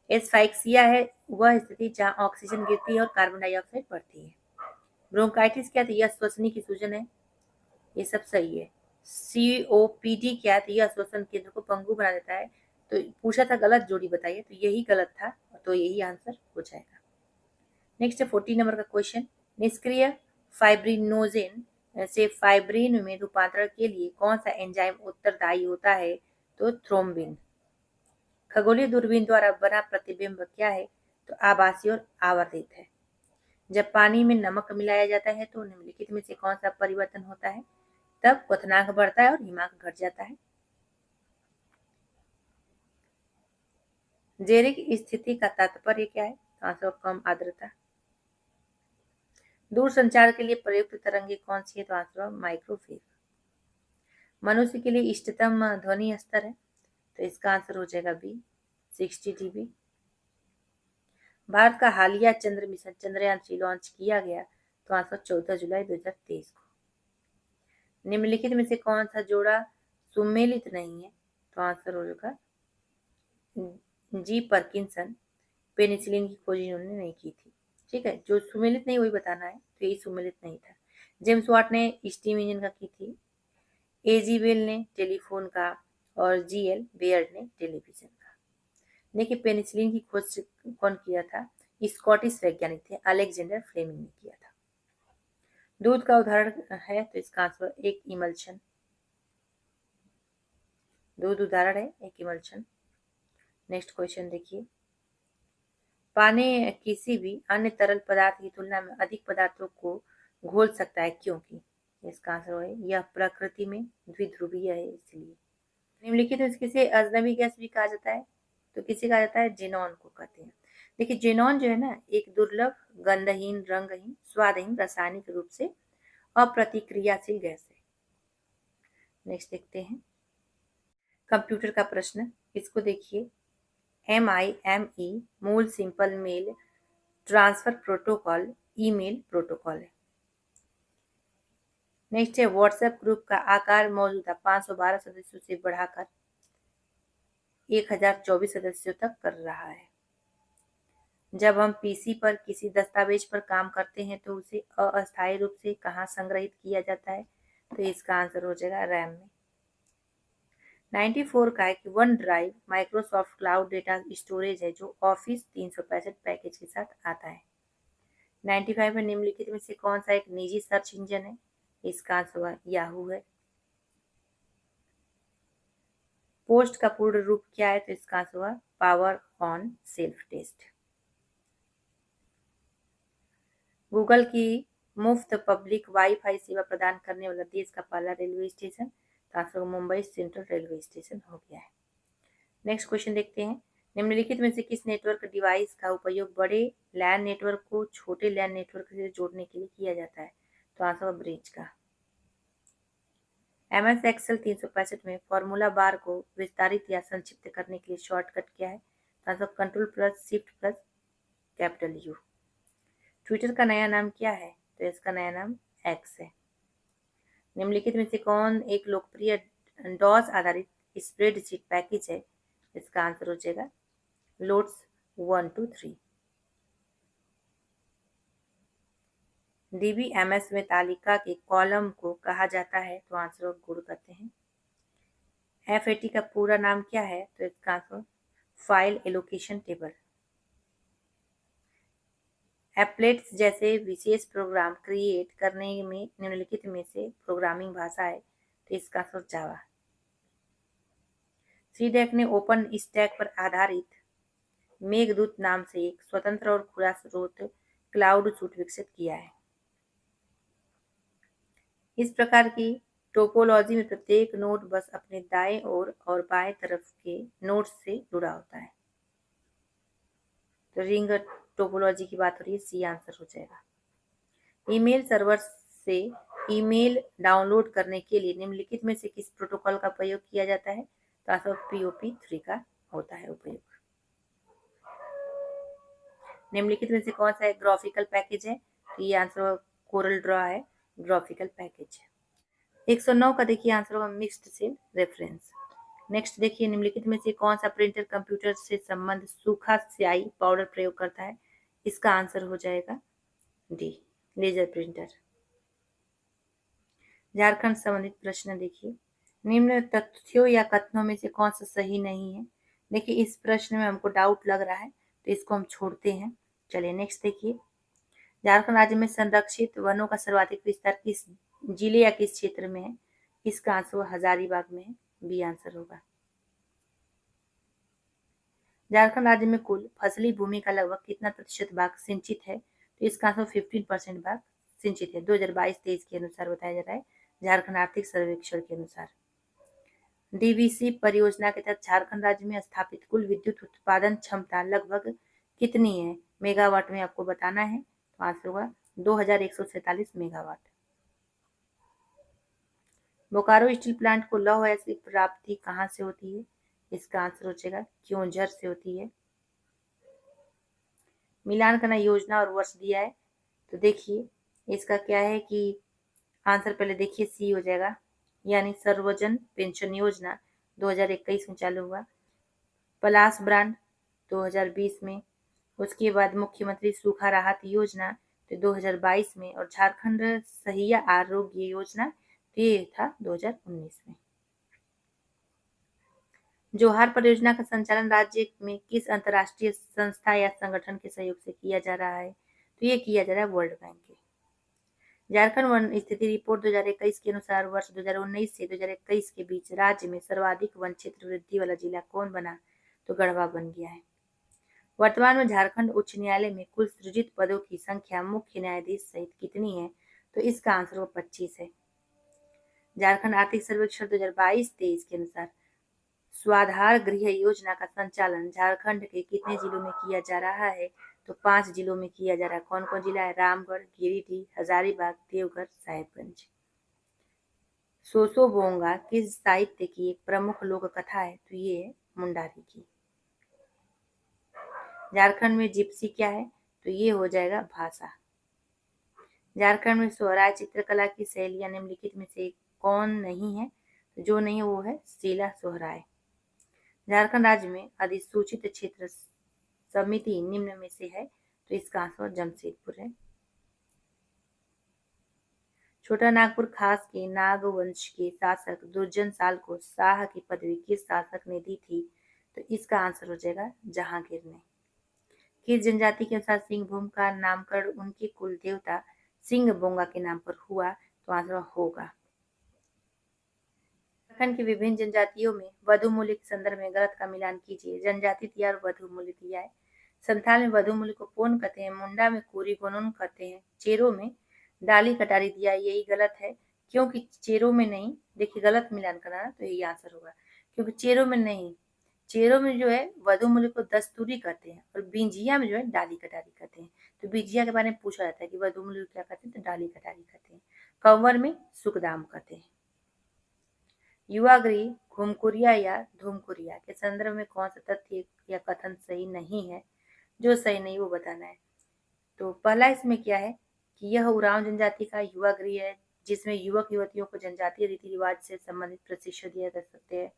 एस्फाइक्सिया है वह स्थिति जहां ऑक्सीजन गिरती है और कार्बन डाइऑक्साइड बढ़ती है। ब्रोंकाइटिस क्या? तो यह श्वसनी की सूजन है, ये सब सही है। COPD क्या है? तो यह श्वसन केंद्र को पंगु बना देता है। तो पूछा था गलत जोड़ी बताइए, तो यही गलत था, तो यही आंसर हो जाएगा। नेक्स्ट 40 नंबर का क्वेश्चन, निष्क्रिय फाइब्रिनोजेन से फाइब्रिन में रूपांतरण के लिए कौन सा एंजाइम उत्तरदायी होता है? तो थ्रोम्बिन। खगोलीय दूरबीन द्वारा बना प्रतिबिंब क्या है? तो आभासी और आवर्धित है। जब पानी में नमक मिलाया जाता है तो निम्नलिखित में से कौन सा परिवर्तन होता है? तब क्वथनांक बढ़ता है और हिमांक घट जाता है। जेरिक स्थिति का तात्पर्य क्या है? तो कम आर्द्रता। दूर संचार के लिए प्रयुक्त तरंगे कौन सी है? तो आंसर माइक्रोवेव। मनुष्य के लिए इष्टतम ध्वनि स्तर है, तो इसका आंसर हो जाएगा बी, 60 dB। भारत का हालिया चंद्र मिशन चंद्रयान-3 लॉन्च किया गया, तो आंसर 14 जुलाई 2023 को। निम्नलिखित में से कौन सा जोड़ा सुमेलित नहीं है? तो आंसर हो जाएगा जी पार्किंसन। पेनिसिलिन की खोज इन्होंने नहीं की थी, ठीक है। जो सुमेलित नहीं वही बताना है, तो यही सुमेलित नहीं था। जेम्स वाट ने स्टीम इंजन का की थी, एजी वेल ने टेलीफोन का और जीएल बेयर्ड ने टेलीविजन का। देखिए पेनिसिलिन की खोज कौन किया था? स्कॉटिश वैज्ञानिक थे, अलेक्जेंडर फ्लेमिंग ने किया था। दूध का उदाहरण है तो इसका आंसर एक इमल्शन। दूध उदाहरण है एक इमल्शन। नेक्स्ट क्वेश्चन देखिए, पानी किसी भी अन्य तरल पदार्थ की तुलना में अधिक पदार्थों को घोल सकता है क्योंकि? इसका आंसर है यह प्रकृति में द्विध्रुवीय है इसलिए। निम्नलिखित में किसे अजनबी गैस भी कहा जाता है? तो किसे कहा जाता है? जेनॉन को कहते हैं। देखिए जेनॉन जो है ना, एक दुर्लभ गंधहीन, रंगहीन, स्वादहीन, रासायनिक रूप से अप्रतिक्रियाशील गैस है। नेक्स्ट देखते हैं कंप्यूटर का प्रश्न, इसको देखिए। MIME मूल simple mail transfer protocol email protocol है। नेक्स्ट है व्हाट्सएप ग्रुप का आकार मौजूदा 512 सदस्यों से बढ़ाकर 1024 सदस्यों तक कर रहा है। जब हम पीसी पर किसी दस्तावेज पर काम करते हैं तो उसे अस्थायी रूप से कहाँ संग्रहित किया जाता है? तो इसका आंसर हो जाएगा रैम में। 94 का है कि one drive Microsoft cloud data storage है जो ऑफिस 365 पैकेज के साथ आता है। 95 में निम्नलिखित में से कौन सा एक निजी सर्च इंजन है? इसका आंसर याहू है। पोस्ट का पूर्ण रूप क्या है? तो इसका answer power on self test. Google की मुफ्त पब्लिक वाईफाई सेवा प्रदान करने वाला देश का पहला रेलवे स्टेशन? तो answer Mumbai central railway station हो गया है। नेक्स्ट क्वेश्चन देखते हैं, निम्नलिखित में से किस नेटवर्क डिवाइस का उपयोग बड़े लैन नेटवर्क को छोटे लैन नेटवर्क से जोड़ने के लिए किया जाता है? तो आंसर ब्रिज का। MS एक्सेल 365 में फॉर्मूला बार को विस्तारित या संक्षिप्त करने के लिए शॉर्टकट क्या है? तो answer control plus shift plus capital U। Twitter का नया नाम क्या है? तो इसका नया नाम एक्स है। निम्नलिखित में से कौन एक लोकप्रिय डॉस आधारित स्प्रेडशीट पैकेज है? इसका आंसर हो जाएगा लोड्स 1 2 3। DBMS में तालिका के कॉलम को कहा जाता है? तो आंसर गुण कहते हैं। FAT का पूरा नाम क्या है? तो इसका आंसर फाइल एलोकेशन टेबल। एप्लेट्स जैसे विशेष प्रोग्राम क्रिएट करने में निम्नलिखित में से प्रोग्रामिंग भाषा है? तो इसका आंसर जावा। सीडेक ने ओपन स्टैक पर आधारित मेघदूत नाम से एक स्वतंत्र और खुला स्रोत क्लाउड सूट विकसित किया है। इस प्रकार की टोपोलॉजी में प्रत्येक नोड बस अपने दाएं और बाएं तरफ के नोड्स से जुड़ा होता है। तो रिंग टोपोलॉजी की बात हो रही है, सी आंसर हो जाएगा। ईमेल सर्वर से ईमेल डाउनलोड करने के लिए निम्नलिखित में से किस प्रोटोकॉल का प्रयोग किया जाता है? तो आंसर POP3 का होता है उपयोग। निम्नलिखित में से कौन सा एक ग्राफिकल पैकेज है? तो ये आंसर कोरल ड्रॉ है, ग्राफिकल पैकेज। 109 का देखिए आंसर होगा मिक्स्ड सेल रेफरेंस। नेक्स्ट देखिए, निम्नलिखित में से कौन सा प्रिंटर कंप्यूटर से संबंध सूखा स्याही पाउडर प्रयोग करता है? इसका आंसर हो जाएगा डी, लेजर प्रिंटर। झारखंड संबंधित प्रश्न देखिए, निम्न तथ्यों या कथनों में से कौन सा सही नहीं है? देखिए इस प्रश्न में हमको डाउट लग रहा है तो इसको हम छोड़ते हैं। चलिए नेक्स्ट देखिए, झारखंड राज्य में संरक्षित वनों का सर्वाधिक विस्तार किस जिले या किस क्षेत्र में है? इसका आंसर हजारीबाग में है, बी आंसर होगा। झारखंड राज्य में कुल फसली भूमि का लगभग कितना प्रतिशत भाग सिंचित है? तो इसका आंसर 15% भाग सिंचित है, 2022-23 के अनुसार बताया जा रहा है, झारखंड आर्थिक सर्वेक्षण के अनुसार। DVC परियोजना के तहत झारखंड राज्य में स्थापित कुल विद्युत उत्पादन क्षमता लगभग कितनी है? मेगावाट में आपको बताना है, तो आंसर होगा 2147 मेगावाट। बोकारो स्टील प्लांट को लौह अयस्क की प्राप्ति कहाँ से होती है? इसका आंसर हो जाएगा क्योंझर से होती है। मिलान करना योजना और वर्ष दिया है, तो देखिए इसका क्या है कि आंसर पहले देखिए सी हो जाएगा, यानी सर्वजन पेंशन योजना 2021 में चालू हुआ। पलाश ब्रांड 2020 में, उसके बाद मुख्यमंत्री सूखा राहत योजना तो 2022 में, और झारखंड सहिया आरोग्य योजना तो ये था 2019 में। जोहार परियोजना का संचालन राज्य में किस अंतर्राष्ट्रीय संस्था या संगठन के सहयोग से किया जा रहा है? तो ये किया जा रहा है वर्ल्ड बैंक के। झारखंड वन स्थिति रिपोर्ट 2021 के अनुसार वर्ष 2019 से 2021 के बीच राज्य में सर्वाधिक वन क्षेत्र वृद्धि वाला जिला कौन बना? तो गढ़वा बन गया है। वर्तमान में झारखंड उच्च न्यायालय में कुल सृजित पदों की संख्या मुख्य न्यायाधीश सहित कितनी है? तो इसका आंसर वो 25 है। झारखंड आर्थिक सर्वेक्षण 2022-23 के अनुसार स्वाधार गृह योजना का संचालन झारखंड के कितने जिलों में किया जा रहा है? तो 5 जिलों में किया जा रहा है। कौन कौन जिला है? रामगढ़, गिरिडीह, हजारीबाग, देवघर, साहेबगंज। सोसो बोंगा किस साहित्य की एक प्रमुख लोक कथा है? तो ये है मुंडारी की। झारखंड में जिप्सी क्या है? तो ये हो जाएगा भाषा। झारखंड में सोहराय चित्रकला की शैलियां निम्नलिखित में से कौन नहीं है? तो जो नहीं है वो है शीला सोहराय। झारखंड राज्य में अधिसूचित क्षेत्र समिति निम्न में से है? तो इसका आंसर जमशेदपुर है। छोटा नागपुर खास के नाग वंश के शासक दुर्जन साल को शाह की पदवी किस शासक ने दी थी? तो इसका आंसर हो जाएगा जहांगीर ने। किस जनजाति के अनुसार सिंहभूम का नामकरण उनके कुल देवता सिंह बोंगा के नाम पर हुआ? तो आंसर होगा। झारखंड की विभिन्न जनजातियों में वधु मूल्य के संदर्भ में गलत का मिलान कीजिए। जनजाति दिया और वधु मूल्य दिया है। संथाल में वधु मूल्य को पोन कहते हैं, मुंडा में कोरी गोनून कहते हैं, चेरो में डाली कटारी दिया, यही गलत है क्योंकि चेरो में नहीं। देखिए गलत मिलान करना तो यही आंसर होगा, क्योंकि चेरो में नहीं, चेरो में जो है वधु मूल्य को दस्तूरी कहते हैं और बिंजिया में जो है डाली कटारी कहते हैं। तो बिंजिया के बारे में पूछा जाता है कि वधु मूल्य क्या कहते हैं? तो डाली कटारी कहते हैं। कंवर में सुखदाम कहते हैं। युवा गृह घुमकुरिया या धूमकुरिया के संदर्भ में कौन सा तथ्य या कथन सही नहीं है? जो सही नहीं वो बताना है। तो पहला इसमें क्या है कि यह उरांव जनजाति का युवा गृह है जिसमें युवक युवतियों को जनजातीय रीति रिवाज से संबंधित प्रशिक्षण दिया जा सकते हैं।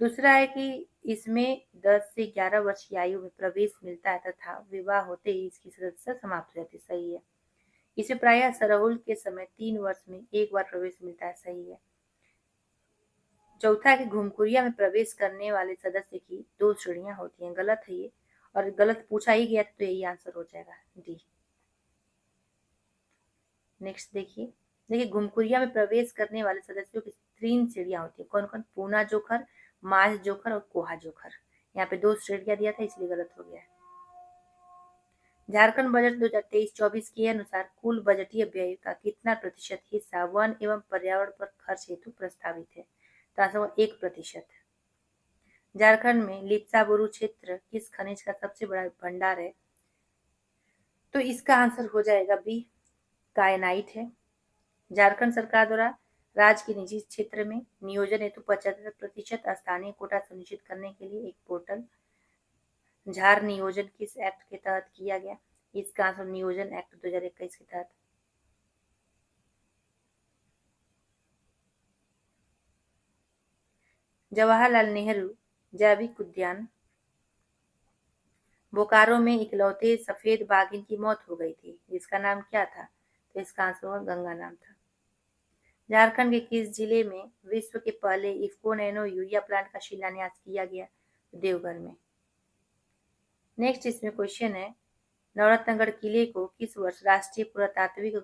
दूसरा है कि इसमें 10 से 11 वर्ष की आयु में प्रवेश मिलता है तथा विवाह होते ही इसकी सदस्यता समाप्त हो जाती है, सही है। इसे प्रायः सरहुल के समय 3 वर्ष में एक बार प्रवेश मिलता है, सही है। चौथा है कि घुमकुरिया में प्रवेश करने वाले सदस्य की 2 श्रेणियां होती हैं, गलत है ये, और गलत पूछा ही गया तो यही आंसर हो जाएगा डी। नेक्स्ट देखिए घुमकुरिया में प्रवेश करने वाले सदस्यों की 3 श्रेणियां होती है। कौन कौन? पूना जोखर, माज जोखर और कोहा जोखर। यहाँ पे 2 श्रेणियां दिया था इसलिए गलत हो गया है। झारखंड बजट 2023-24 के अनुसार कुल बजटीय व्यय का कितना प्रतिशत हिस्सा वन एवं पर्यावरण पर खर्च हेतु प्रस्तावित है? तो 1%। झारखंड में लिप्साबुरु क्षेत्र किस खनिज का सबसे बड़ा भंडार है? तो इसका आंसर हो जाएगा बी, कायनाइट है। झारखंड सरकार द्वारा राज्य के निजी क्षेत्र में नियोजन हेतु 75% स्थानीय कोटा सुनिश्चित करने के लिए एक पोर्टल झार नियोजन किस एक्ट के तहत किया गया? इसका आंसर नियोजन एक्ट 2021 के तहत। जवाहरलाल नेहरू जैविक उद्यान बोकारो में इकलौते सफेद बाघिन की मौत हो गई थी, जिसका नाम क्या था? तो इसका आंसर होगा गंगा नाम था। झारखंड के किस जिले में विश्व के पहले इफ्को नैनो यूरिया प्लांट का शिलान्यास किया गया? देवघर में। नेक्स्ट इसमें क्वेश्चन है, नवरत्नगढ़ किले को किस वर्ष राष्ट्रीय पुरातात्विक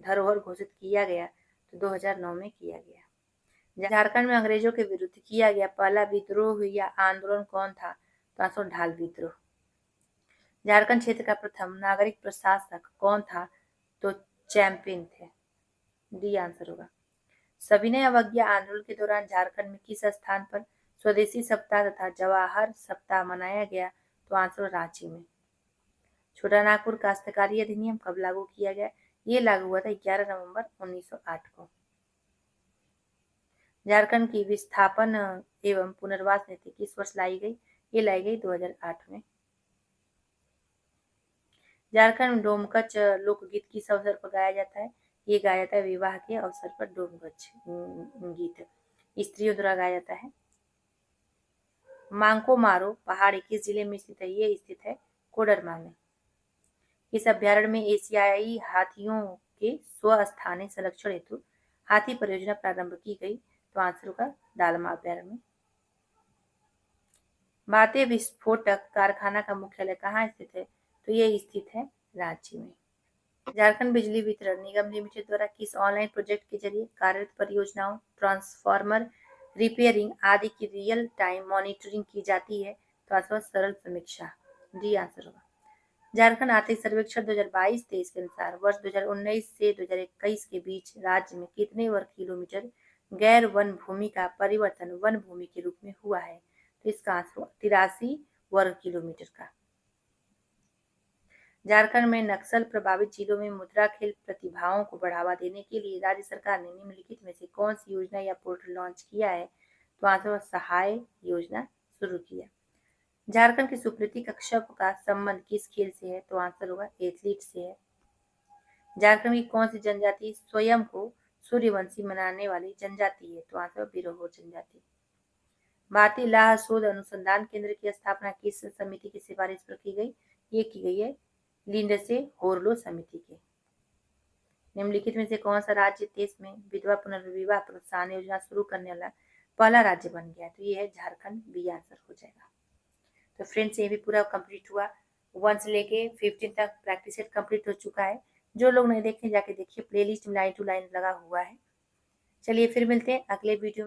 धरोहर घोषित किया गया? तो 2009 में किया गया। झारखंड में अंग्रेजों के विरुद्ध किया गया पहला विद्रोह या आंदोलन कौन था? तो आंसर ढाल विद्रोह। झारखंड क्षेत्र का प्रथम नागरिक प्रशासक कौन था? तो चैंपियन थे, डी आंसर होगा। सविनय अवज्ञा आंदोलन के दौरान झारखंड में किस स्थान पर स्वदेशी सप्ताह तथा जवाहर सप्ताह मनाया गया? तो आंसर रांची में। छोटा नागपुर काश्तकारी अधिनियम कब लागू किया गया? ये लागू हुआ था 11 नवंबर 1908 को। झारखंड की विस्थापन एवं पुनर्वास नीति किस वर्ष लाई गई? ये लाई गई 2008 में। झारखंड में डोमकच लोकगीत किस अवसर पर गाया जाता है? ये गाया जाता है विवाह के अवसर पर। डोमकच गीत स्त्रियों द्वारा गाया जाता है। मांको मारो पहाड़ी किस जिले में स्थित है? ये स्थित है कोडरमा में। इस अभ्यारण्य में एशियाई हाथियों के स्वस्थानीय संरक्षण हेतु हाथी परियोजना प्रारंभ की गई। तो आंसर होगा दालमा अभ्यारण्य। भारतीय विस्फोटक कारखाना का मुख्यालय कहाँ स्थित है? तो ये स्थित है रांची में। झारखंड बिजली वितरण निगम लिमिटेड द्वारा किस ऑनलाइन प्रोजेक्ट के जरिए कार्यरत परियोजनाओं, ट्रांसफार्मर रिपेयरिंग आदि की रियल टाइम मॉनिटरिंग की जाती है? तो आंसर होगा सरल समीक्षा, डी आंसर होगा। झारखंड आर्थिक सर्वेक्षण 2022-23 के अनुसार वर्ष 2019 से 2021 के बीच राज्य में कितने वर्ग किलोमीटर गैर वन भूमि का परिवर्तन वन भूमि के रूप में हुआ है? तो इसका आंसर 83 वर्ग किलोमीटर का। झारखंड में नक्सल प्रभावित जिलों में मुद्रा खेल प्रतिभाओं को बढ़ावा देने के लिए राज्य सरकार ने निम्नलिखित में से कौन सी योजना या पोर्टल लॉन्च किया है? तो आंसर सहाय योजना शुरू किया। झारखंड की सुकृति कश्यप का संबंध किस खेल से है? तो आंसर होगा एथलीट से है। झारखंड की कौन सी जनजाति स्वयं को सूर्यवंशी मनाने वाली जनजाति है? तो आंसर बिरहोर जनजाति। भारतीय लाह शोध अनुसंधान केंद्र की स्थापना किस समिति की सिफारिश पर की गई? ये की गई है लिंडसे होरलो समिति के। निम्नलिखित में से कौन सा राज्य देश में विधवा पुनर्विवाह प्रोत्साहन योजना शुरू करने वाला पहला राज्य बन गया? तो ये है झारखंड, बी आंसर हो जाएगा। तो फ्रेंड्स ये भी पूरा कंप्लीट हुआ, 1 से लेके 15 तक प्रैक्टिस सेट कंप्लीट हो चुका है। जो लोग नहीं देखे जाके देखिए, प्लेलिस्ट में लाइन टू लाइन लगा हुआ है। चलिए फिर मिलते हैं अगले वीडियो में।